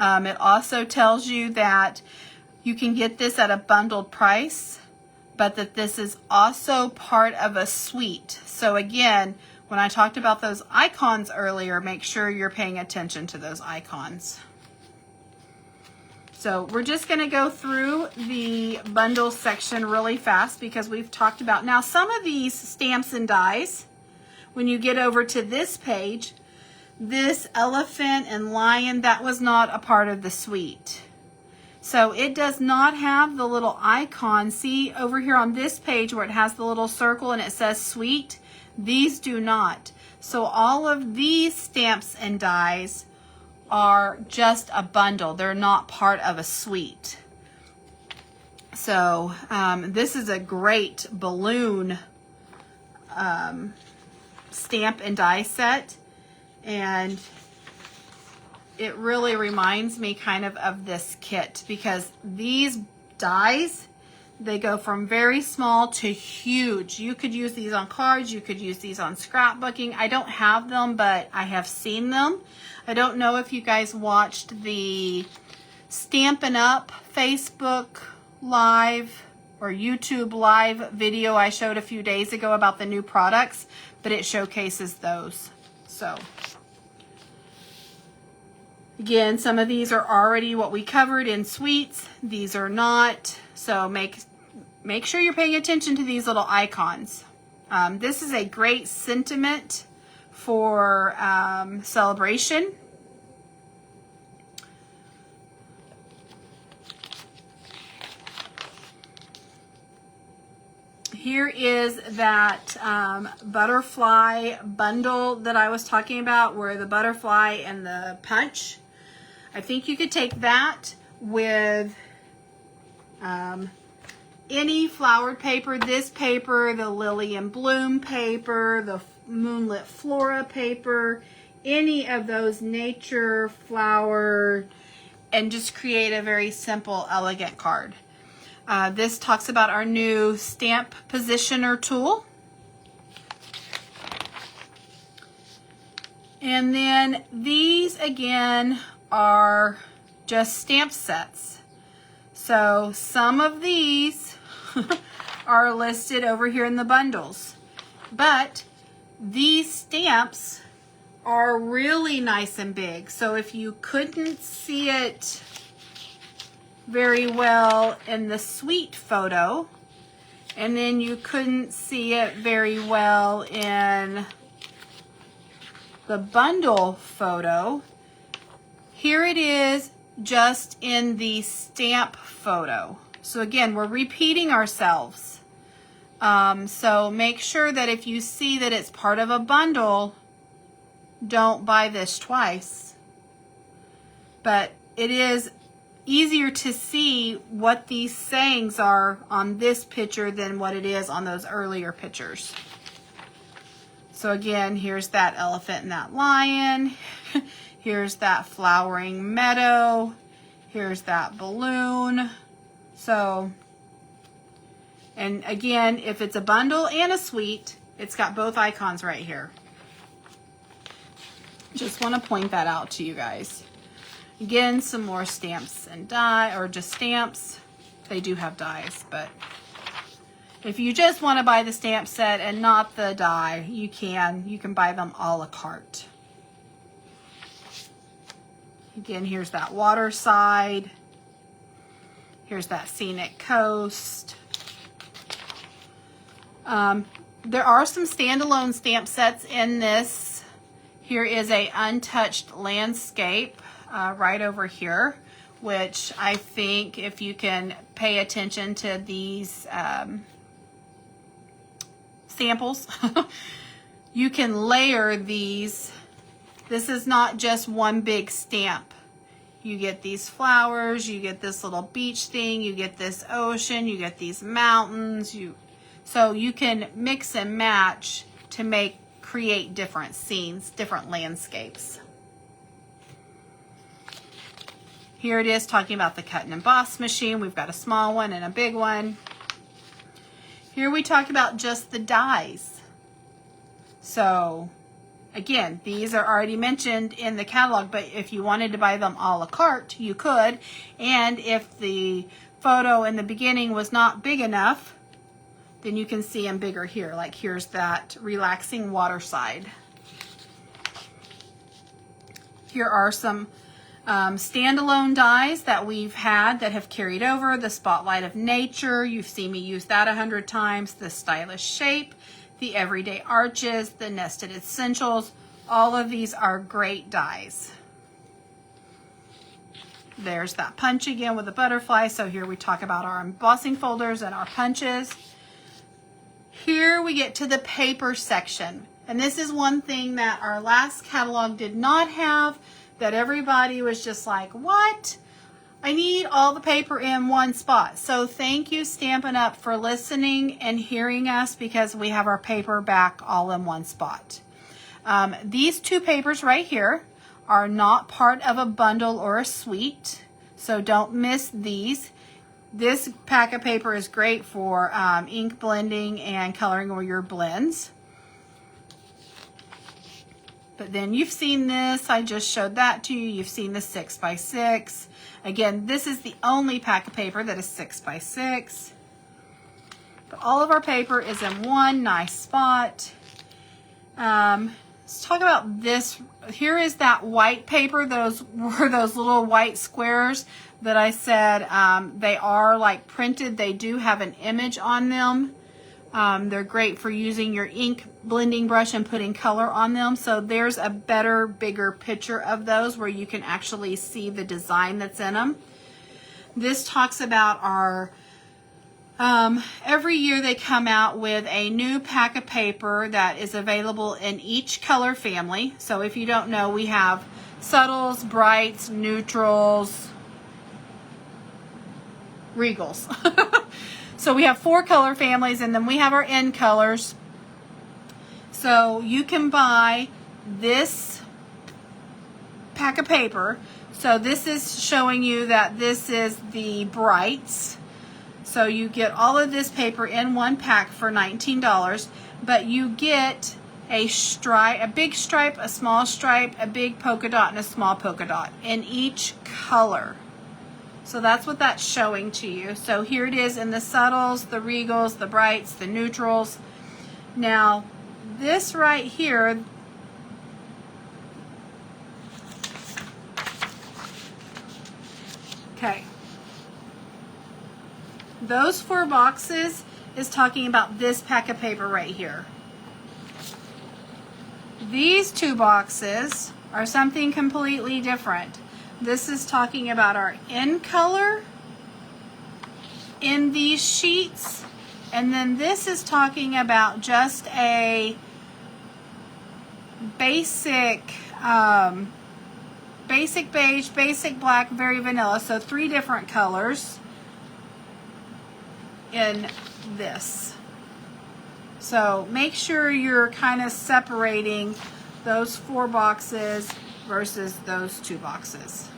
It also tells you that you can get this at a bundled price, but that this is also part of a suite. So again, when I talked about those icons earlier, make sure you're paying attention to those icons. So we're just going to go through the bundle section really fast because we've talked about, now some of these stamps and dies, when you get over to this page, this elephant and lion, that was not a part of the suite. So it does not have the little icon. See over here on this page where it has the little circle and it says suite, these do not. So all of these stamps and dies are just a bundle. They're not part of a suite. So this is a great balloon stamp and die set, and it really reminds me kind of this kit because these dies, they go from very small to huge. You could use these on cards, you could use these on scrapbooking. I don't have them, but I have seen them. I don't know if you guys watched the Stampin' Up Facebook Live or YouTube Live video I showed a few days ago about the new products, but it showcases those. So again, some of these are already what we covered in suites. These are not. So make sure you're paying attention to these little icons. This is a great sentiment for celebration. Here is that butterfly bundle that I was talking about, where the butterfly and the punch. I think you could take that with any flowered paper, this paper, the Lily and Bloom paper, the Moonlit Flora paper, any of those nature flower, and just create a very simple, elegant card. This talks about our new stamp positioner tool. And then these again are just stamp sets. So some of these are listed over here in the bundles, but these stamps are really nice and big. So if you couldn't see it very well in the suite photo, and then you couldn't see it very well in the bundle photo, here it is just in the stamp photo. So again, we're repeating ourselves. So make sure that if you see that it's part of a bundle, don't buy this twice. But it is easier to see what these sayings are on this picture than what it is on those earlier pictures. So again, here's that elephant and that lion. Here's that flowering meadow. Here's that balloon. So, and again, if it's a bundle and a suite, it's got both icons right here. Just want to point that out to you guys. Again, some more stamps and die, or just stamps. They do have dies, but if you just want to buy the stamp set and not the die, you can buy them a la carte. Again, here's that water side. Here's that scenic coast. There are some standalone stamp sets in this. Here is a untouched landscape right over here, which I think if you can pay attention to these samples, you can layer these. This is not just one big stamp. You get these flowers, you get this little beach thing, you get this ocean, you get these mountains. So you can mix and match to create different scenes, different landscapes. Here it is talking about the cut and emboss machine. We've got a small one and a big one. Here we talk about just the dies. So again, these are already mentioned in the catalog, but if you wanted to buy them a la carte, you could. And if the photo in the beginning was not big enough, then you can see them bigger here. Like here's that relaxing water side. Here are some standalone dies that we've had that have carried over. The Spotlight of Nature, you've seen me use that 100 times. The Stylish Shape, the Everyday Arches, the Nested Essentials. All of these are great dies. There's that punch again with the butterfly. So here we talk about our embossing folders and our punches. Here we get to the paper section. And this is one thing that our last catalog did not have, that everybody was just like, what? I need all the paper in one spot. So thank you, Stampin' Up, for listening and hearing us, because we have our paper back all in one spot. These two papers right here are not part of a bundle or a suite, so don't miss these. This pack of paper is great for ink blending and coloring or your blends. But then you've seen this, I just showed that to you. You've seen the 6x6. Again, this is the only pack of paper that is 6x6. But all of our paper is in one nice spot. Let's talk about this. Here is that white paper. Those were those little white squares that I said they are like printed. They do have an image on them. They're great for using your ink blending brush and putting color on them. So there's a better, bigger picture of those where you can actually see the design that's in them. This talks about our, every year they come out with a new pack of paper that is available in each color family. So if you don't know, we have subtles, brights, neutrals, regals. So we have 4 color families, and then we have our end colors. So you can buy this pack of paper. So this is showing you that this is the brights. So you get all of this paper in one pack for $19, but you get a stripe, a big stripe, a small stripe, a big polka dot, and a small polka dot in each color. So that's what that's showing to you. So here it is in the subtles, the regals, the brights, the neutrals. Now, this right here, okay, those 4 boxes is talking about this pack of paper right here. These 2 boxes are something completely different. This is talking about our in color in these sheets, and then this is talking about just a basic basic beige, basic black, very vanilla. So 3 different colors in this. So make sure you're kind of separating those 4 boxes versus those 2 boxes.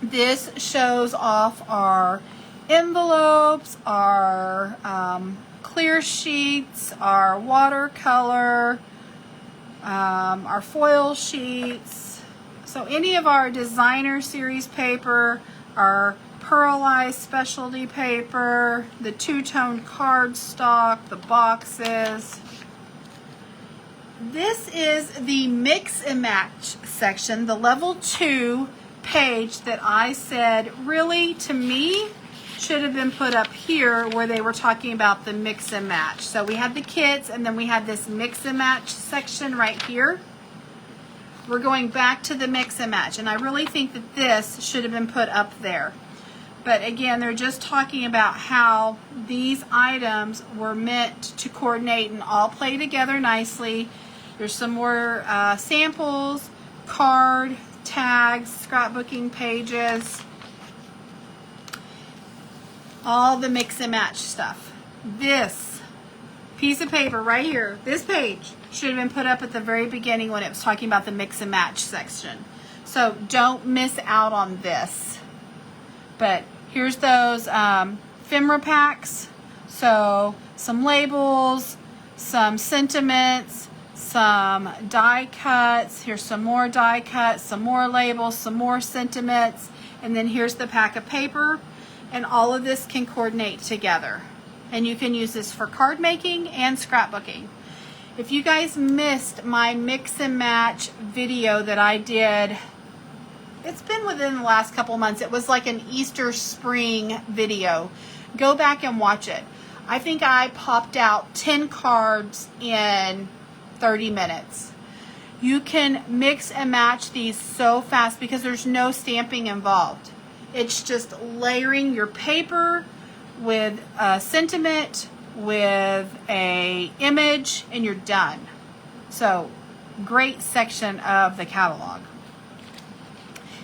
This shows off our envelopes, our clear sheets, our watercolor, our foil sheets. So any of our designer series paper, our pearlized specialty paper, the 2-tone cardstock, the boxes. This is the mix and match section, the level 2 page that I said really, to me, should have been put up here where they were talking about the mix and match. So we had the kits, and then we had this mix and match section right here. We're going back to the mix and match, and I really think that this should have been put up there. But again, they're just talking about how these items were meant to coordinate and all play together nicely. There's some more samples, card, tags, scrapbooking pages, all the mix and match stuff. This piece of paper right here, this page, should have been put up at the very beginning when it was talking about the mix and match section. So don't miss out on this. But here's those ephemera packs. So some labels, some sentiments, some die cuts. Here's some more die cuts, some more labels, some more sentiments, and then here's the pack of paper. And all of this can coordinate together. And you can use this for card making and scrapbooking. If you guys missed my mix and match video that I did, it's been within the last couple months. It was like an Easter spring video. Go back and watch it. I think I popped out 10 cards in 30 minutes. You can mix and match these so fast because there's no stamping involved. It's just layering your paper with a sentiment, with a image, and you're done. So, great section of the catalog.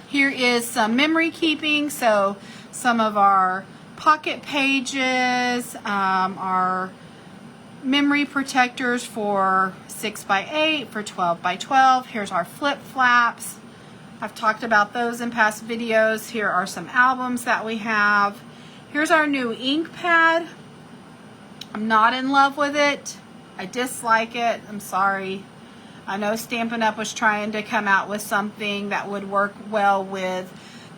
Here is some memory keeping, so some of our pocket pages, our memory protectors for 6x8, for 12x12. Here's our flip flaps. I've talked about those in past videos. Here are some albums that we have. Here's our new ink pad. I'm not in love with it. I dislike it. I'm sorry. I know Stampin' Up! Was trying to come out with something that would work well with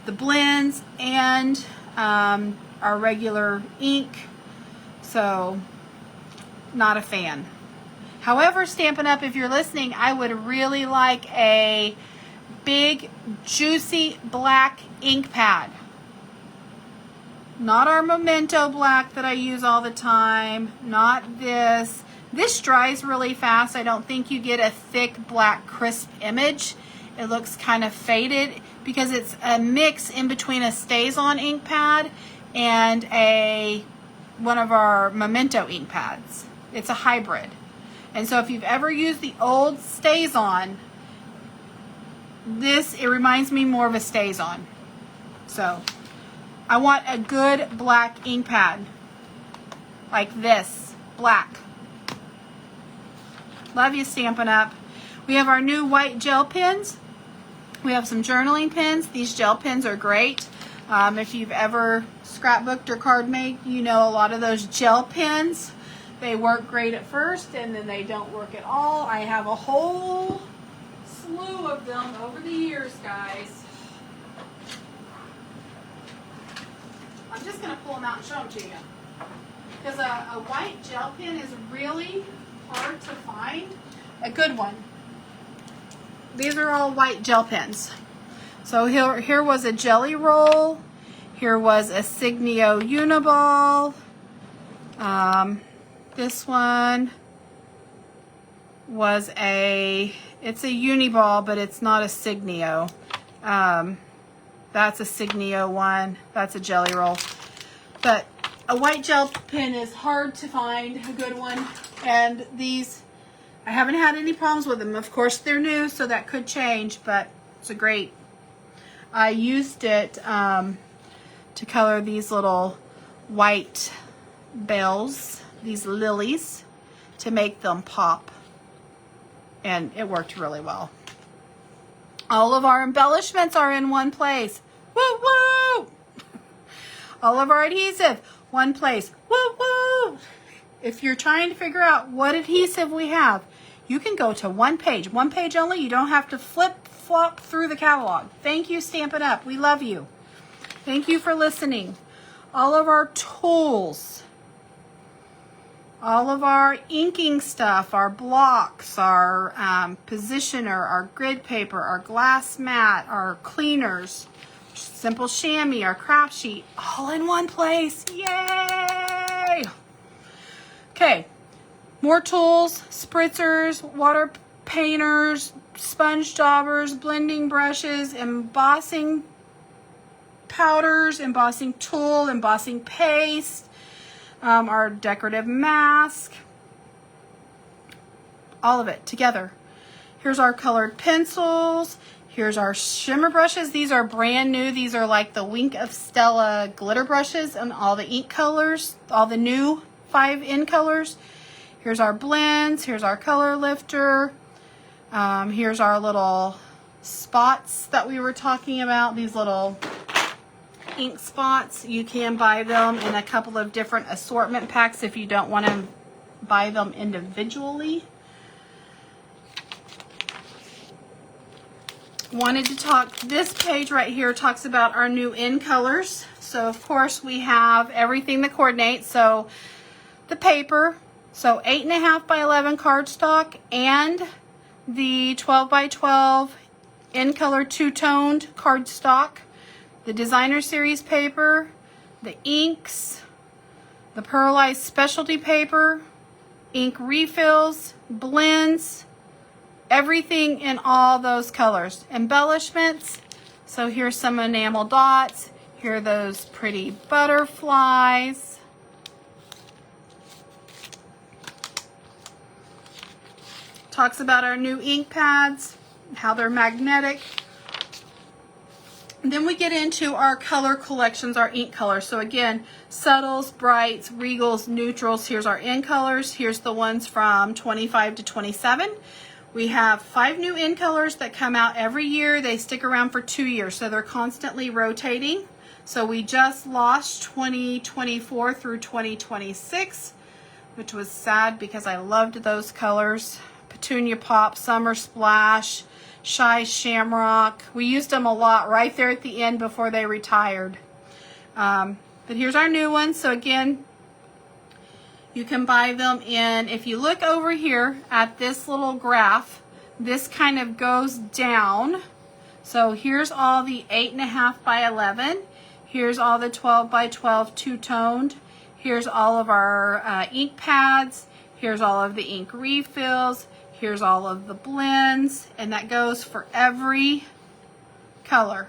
the blends and our regular ink. So, not a fan. However, Stampin' Up!, if you're listening, I would really like a big, juicy black ink pad. Not our Memento black that I use all the time. Not this. This dries really fast. I don't think you get a thick, black, crisp image. It looks kind of faded because it's a mix in between a Stays-On ink pad and one of our Memento ink pads. It's a hybrid. And so if you've ever used the old Stays-On, it reminds me more of a Stays-On. So I want a good black ink pad like this, black. Love you, Stampin' Up! We have our new white gel pens. We have some journaling pens. These gel pens are great. If you've ever scrapbooked or card made, you know a lot of those gel pens. They work great at first and then they don't work at all. I have a whole slew of them over the years, guys. I'm just going to pull them out and show them to you. Because a white gel pen is really hard to find. A good one. These are all white gel pens. So here was a Jelly Roll. Here was a Signio Uniball. This one was it's a Uniball, but it's not a Signio. That's a Signio one. That's a Jelly Roll. But a white gel pen is hard to find, a good one. And these, I haven't had any problems with them. Of course, they're new, so that could change, but it's a great. I used it to color these little white bells, these lilies, to make them pop. And it worked really well. All of our embellishments are in one place. Woo woo! All of our adhesive, one place. Woo woo! If you're trying to figure out what adhesive we have, you can go to one page only. You don't have to flip-flop through the catalog. Thank you, Stampin' Up! We love you. Thank you for listening. All of our tools, all of our inking stuff, our blocks, our positioner, our grid paper, our glass mat, our cleaners, simple chamois, our craft sheet, all in one place. Yay! Okay, more tools, spritzers, water painters, sponge daubers, blending brushes, embossing powders, embossing tool, embossing paste, our decorative mask, all of it together. Here's our colored pencils. Here's our shimmer brushes. These are brand new. These are like the Wink of Stella glitter brushes and all the ink colors, all the new 5 in colors. Here's our blends. Here's our color lifter. Here's our little spots that we were talking about. These little ink spots. You can buy them in a couple of different assortment packs if you don't want to buy them individually. Wanted to talk, this page right here talks about our new in colors. So of course we have everything that coordinates. So the paper, So 8.5 by 11 cardstock and the 12 by 12 in color two-toned cardstock, the designer series paper, the inks, the pearlized specialty paper, ink refills, blends, everything in all those colors. Embellishments, so here's some enamel dots, here are those pretty butterflies. Talks about our new ink pads, how they're magnetic. And then we get into our color collections, our ink colors. So again, subtles, brights, regals, neutrals. Here's our in colors. Here's the ones from 25 to 27. We have 5 new in colors that come out every year. They stick around for 2 years, so they're constantly rotating. So we just lost 2024 through 2026, which was sad because I loved those colors. Petunia Pop, Summer Splash, Shy Shamrock. We used them a lot right there at the end before they retired. But here's our new ones. So again, you can buy them in, if you look over here at this little graph, this kind of goes down. So here's all the 8.5 by 11. Here's all the 12 by 12 two-toned. Here's all of our ink pads. Here's all of the ink refills. Here's all of the blends, and that goes for every color.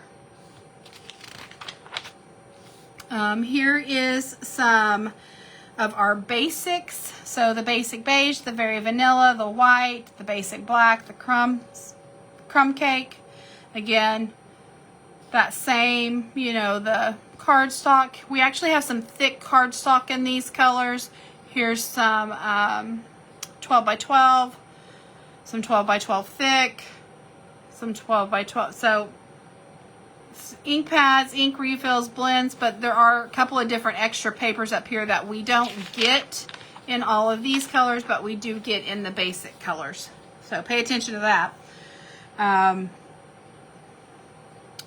Here is some of our basics. So the basic beige, the very vanilla, the white, the basic black, the crumb cake. Again, that same, you know, the cardstock. We actually have some thick cardstock in these colors. Here's some 12 by 12. Some 12 by 12 thick, some 12 by 12. So ink pads, ink refills, blends, but there are a couple of different extra papers up here that we don't get in all of these colors, but we do get in the basic colors. So pay attention to that.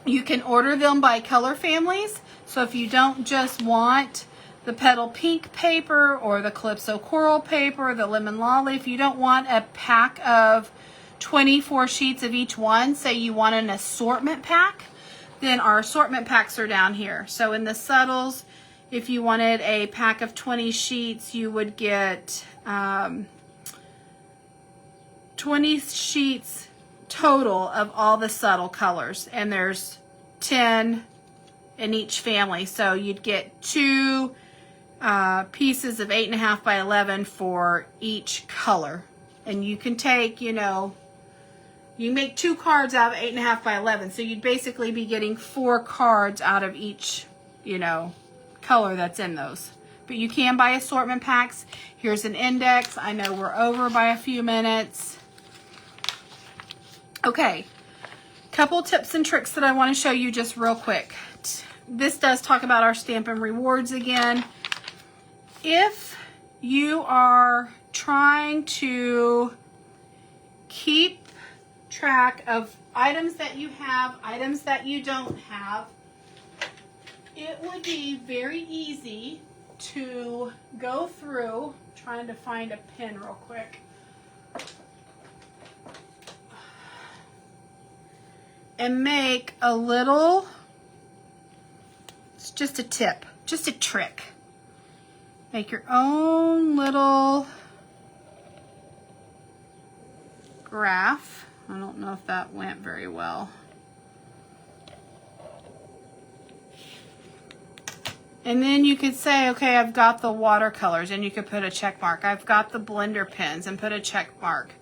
You can order them by color families. So if you don't just want the petal pink paper or the calypso coral paper, the lemon lolly, if you don't want a pack of 24 sheets of each one, say you want an assortment pack, then our assortment packs are down here. So in the subtles, if you wanted a pack of 20 sheets, you would get 20 sheets total of all the subtle colors, and there's 10 in each family. So you'd get 2 pieces of 8.5 by 11 for each color. And you can take, you know, you make 2 cards out of 8.5 by 11. So you'd basically be getting 4 cards out of each, you know, color that's in those. But you can buy assortment packs. Here's an index. I know we're over by a few minutes. Okay, couple tips and tricks that I want to show you just real quick. This does talk about our Stampin' Rewards again. If you are trying to keep track of items that you have, items that you don't have, it would be very easy to go through, trying to find a pen real quick, and make a little, it's just a tip, just a trick. Make your own little graph. I don't know if that went very well. And then you could say, okay, I've got the watercolors, and you could put a check mark. I've got the blender pens, and put a check mark.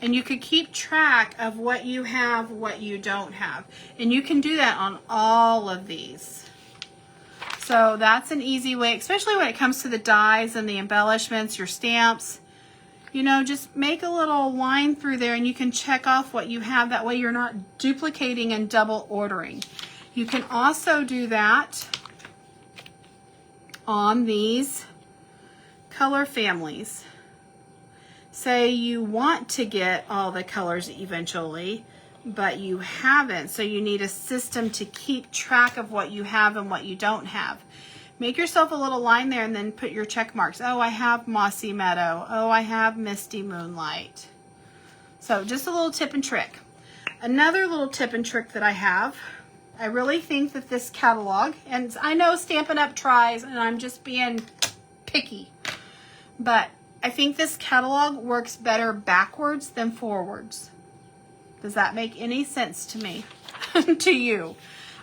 And you could keep track of what you have, what you don't have. And you can do that on all of these. So that's an easy way, especially when it comes to the dies and the embellishments, your stamps. You know, just make a little line through there and you can check off what you have. That way you're not duplicating and double ordering. You can also do that on these color families. Say you want to get all the colors eventually, but you haven't, so you need a system to keep track of what you have and what you don't have. Make yourself a little line there and then put your check marks. Oh, I have Mossy Meadow. Oh, I have Misty Moonlight. So just a little tip and trick. Another little tip and trick that I have, I really think that this catalog, and I know Stampin' Up! Tries, and I'm just being picky, but I think this catalog works better backwards than forwards. Does that make any sense to me? To you?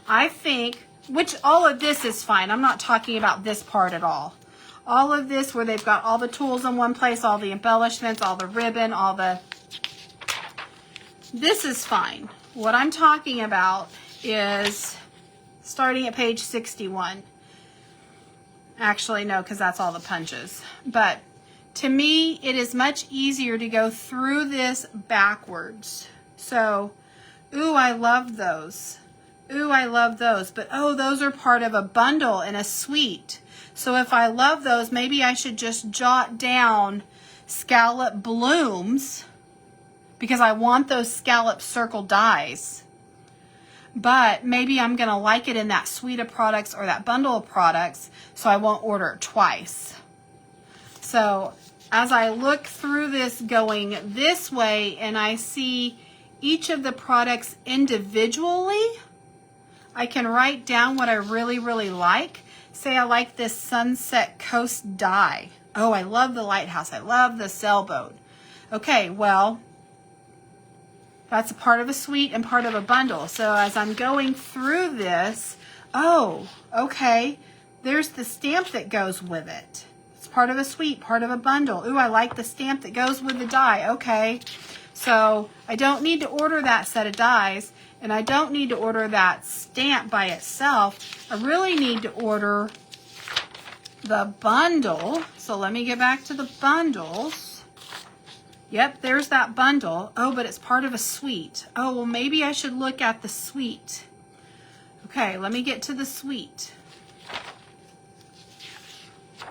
I think, which all of this is fine. I'm not talking about this part at all. All of this where they've got all the tools in one place, all the embellishments, all the ribbon, all the... This is fine. What I'm talking about is starting at page 61. Actually, no, because that's all the punches. But to me, it is much easier to go through this backwards. So, ooh, I love those. Ooh, I love those. But, oh, those are part of a bundle in a suite. So if I love those, maybe I should just jot down scallop blooms because I want those scallop circle dies. But maybe I'm going to like it in that suite of products or that bundle of products, so I won't order it twice. So as I look through this going this way and I see each of the products individually, I can write down what I really, really like. Say I like this Sunset Coast die. Oh, I love the lighthouse. I love the sailboat. Okay, well, that's a part of a suite and part of a bundle. So as I'm going through this, oh, okay, there's the stamp that goes with it. It's part of a suite, part of a bundle. Ooh, I like the stamp that goes with the die. Okay, so I don't need to order that set of dies, and I don't need to order that stamp by itself. I really need to order the bundle. So let me get back to the bundles. Yep, there's that bundle. Oh, but it's part of a suite. Oh, well, maybe I should look at the suite. Okay, let me get to the suite.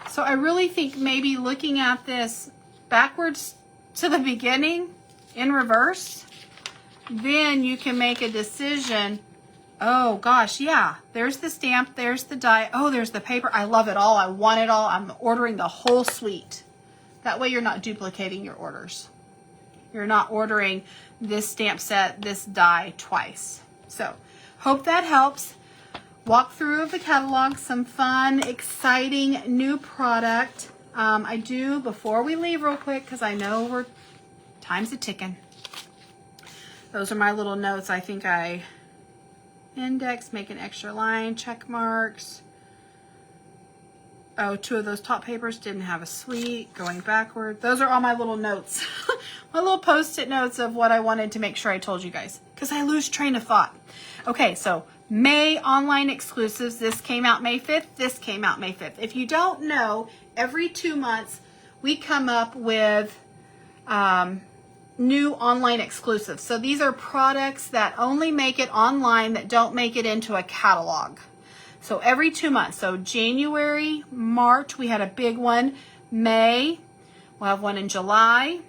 So I really think maybe looking at this backwards to the beginning in reverse, then you can make a decision. Oh gosh, yeah, there's the stamp, there's the die. Oh, there's the paper. I love it all. I want it all. I'm ordering the whole suite. That way you're not duplicating your orders. You're not ordering this stamp set, this die twice. So, hope that helps. Walk through of the catalog, some fun, exciting new product. I do, before we leave real quick, because I know time's a ticking. Those are my little notes. I think I index, make an extra line, check marks. Oh, 2 of those top papers didn't have a suite, going backward. Those are all my little notes. My little post-it notes of what I wanted to make sure I told you guys, because I lose train of thought. Okay, so May online exclusives. This came out May 5th. This came out May 5th. If you don't know, every 2 months we come up with new online exclusives. So these are products that only make it online, that don't make it into a catalog. So every 2 months, so January, March, we had a big one. May, we'll have one in July.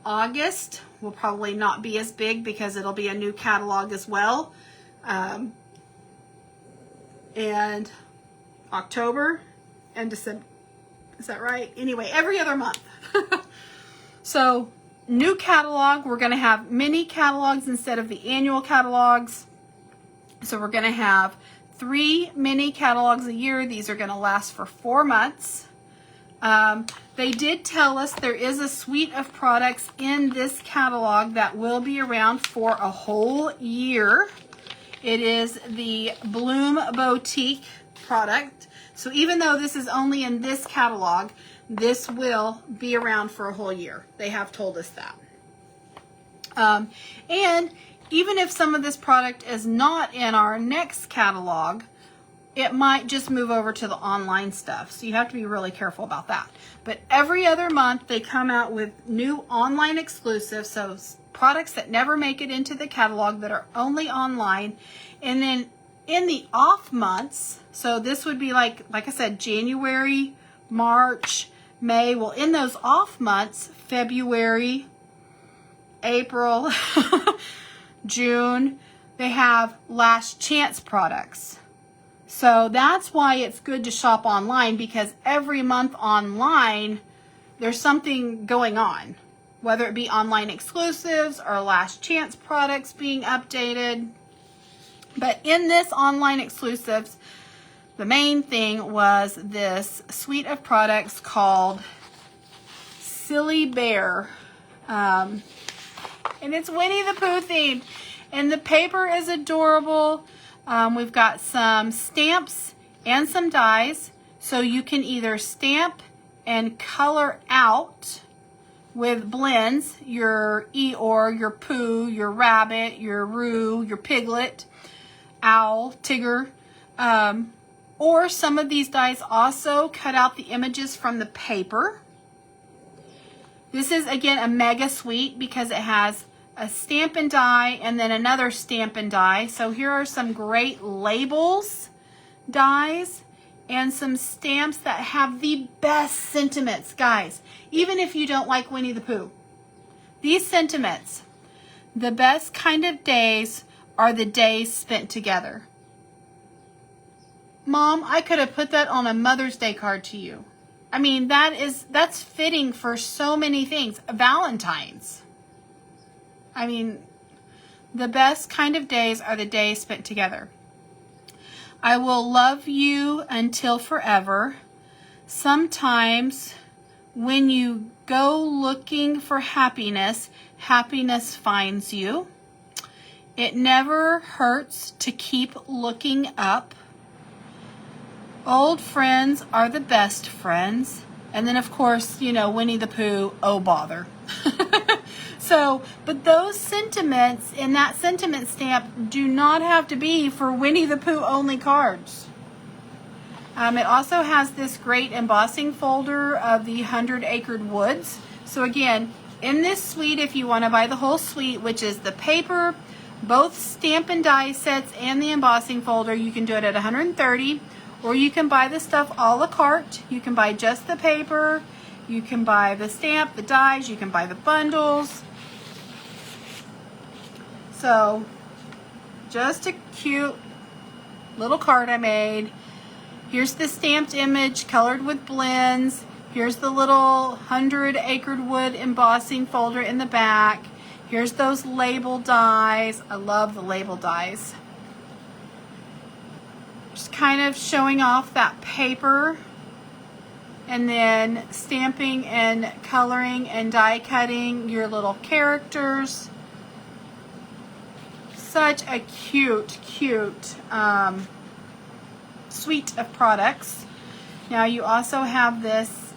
August will probably not be as big because it'll be a new catalog as well. And October and December, is that right? Anyway, every other month. So new catalog, we're going to have mini catalogs instead of the annual catalogs. So we're going to have 3 mini catalogs a year. These are going to last for 4 months. They did tell us there is a suite of products in this catalog that will be around for a whole year. It is the Bloom Boutique product. So even though this is only in this catalog, this will be around for a whole year. They have told us that. And even if some of this product is not in our next catalog, it might just move over to the online stuff. So you have to be really careful about that. But every other month they come out with new online exclusives. So products that never make it into the catalog that are only online. And then in the off months, so this would be like I said, January, March, May. Well, in those off months, February, April, June, they have last chance products. So that's why it's good to shop online, because every month online, there's something going on, whether it be online exclusives or last chance products being updated. But in this online exclusives, the main thing was this suite of products called Silly Bear. And it's Winnie the Pooh themed. And the paper is adorable. We've got some stamps and some dies. So you can either stamp and color out with blends your Eeyore, your Pooh, your Rabbit, your Roo, your Piglet, Owl, Tigger. Or some of these dies also cut out the images from the paper. This is, again, a mega suite because it has a Stampin' die and then another Stampin' die. So here are some great labels dies and some stamps that have the best sentiments, guys. Even if you don't like Winnie the Pooh, these sentiments, the best kind of days are the days spent together. Mom, I could have put that on a Mother's Day card to you. I mean, that's fitting for so many things. Valentine's. I mean, the best kind of days are the days spent together. I will love you until forever. Sometimes when you go looking for happiness, happiness finds you. It never hurts to keep looking up. Old friends are the best friends. And then, of course, you know, Winnie the Pooh, oh bother. So, but those sentiments in that sentiment stamp do not have to be for Winnie the Pooh only cards. It also has this great embossing folder of the 100-acred woods. So again, in this suite, if you want to buy the whole suite, which is the paper, both Stampin' die sets, and the embossing folder, you can do it at $130. Or you can buy the stuff a la carte. You can buy just the paper. You can buy the stamp, the dies. You can buy the bundles. So, just a cute little card I made. Here's the stamped image colored with blends. Here's the little 100-acred wood embossing folder in the back. Here's those label dies. I love the label dies. Just kind of showing off that paper, and then stamping and coloring and die cutting your little characters. Such a cute suite of products. Now you also have this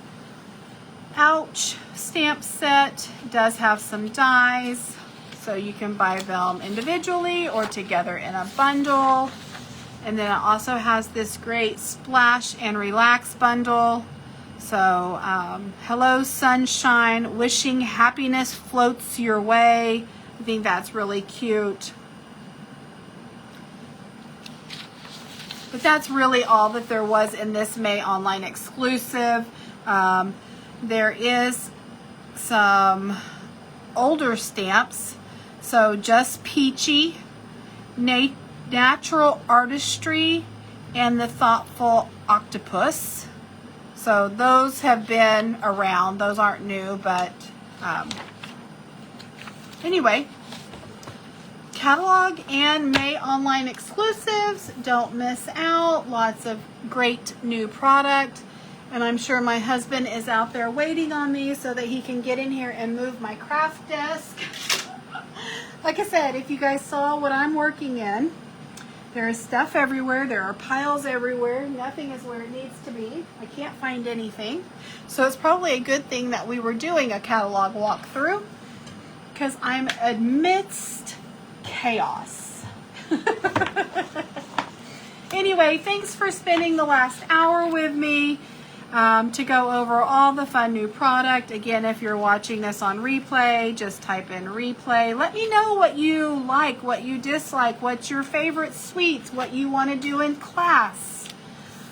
Ouch stamp set. It does have some dies, so you can buy them individually or together in a bundle. And then it also has this great Splash and Relax bundle. So, hello sunshine, wishing happiness floats your way. I think that's really cute. But that's really all that there was in this May online exclusive. There is some older stamps. So Just Peachy, Natural Artistry, and the Thoughtful Octopus. So those have been around. Those aren't new, but anyway, catalog and May online exclusives. Don't miss out. Lots of great new product. And I'm sure my husband is out there waiting on me so that he can get in here and move my craft desk. Like I said, if you guys saw what I'm working in, there is stuff everywhere. There are piles everywhere. Nothing is where it needs to be. I can't find anything. So it's probably a good thing that we were doing a catalog walkthrough, because I'm amidst chaos. Anyway, thanks for spending the last hour with me to go over all the fun new product. Again, if you're watching this on replay, just type in replay. Let me know what you like, what you dislike, what's your favorite sweets, what you want to do in class.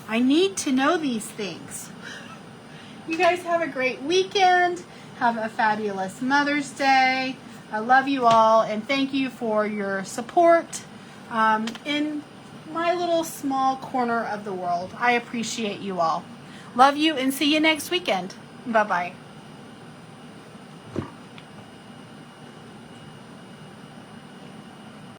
I need to know these things. You guys have a great weekend. Have a fabulous Mother's Day. I love you all, and thank you for your support in my little little small corner of the world. I appreciate you all. Love you and see you next weekend. Bye-bye.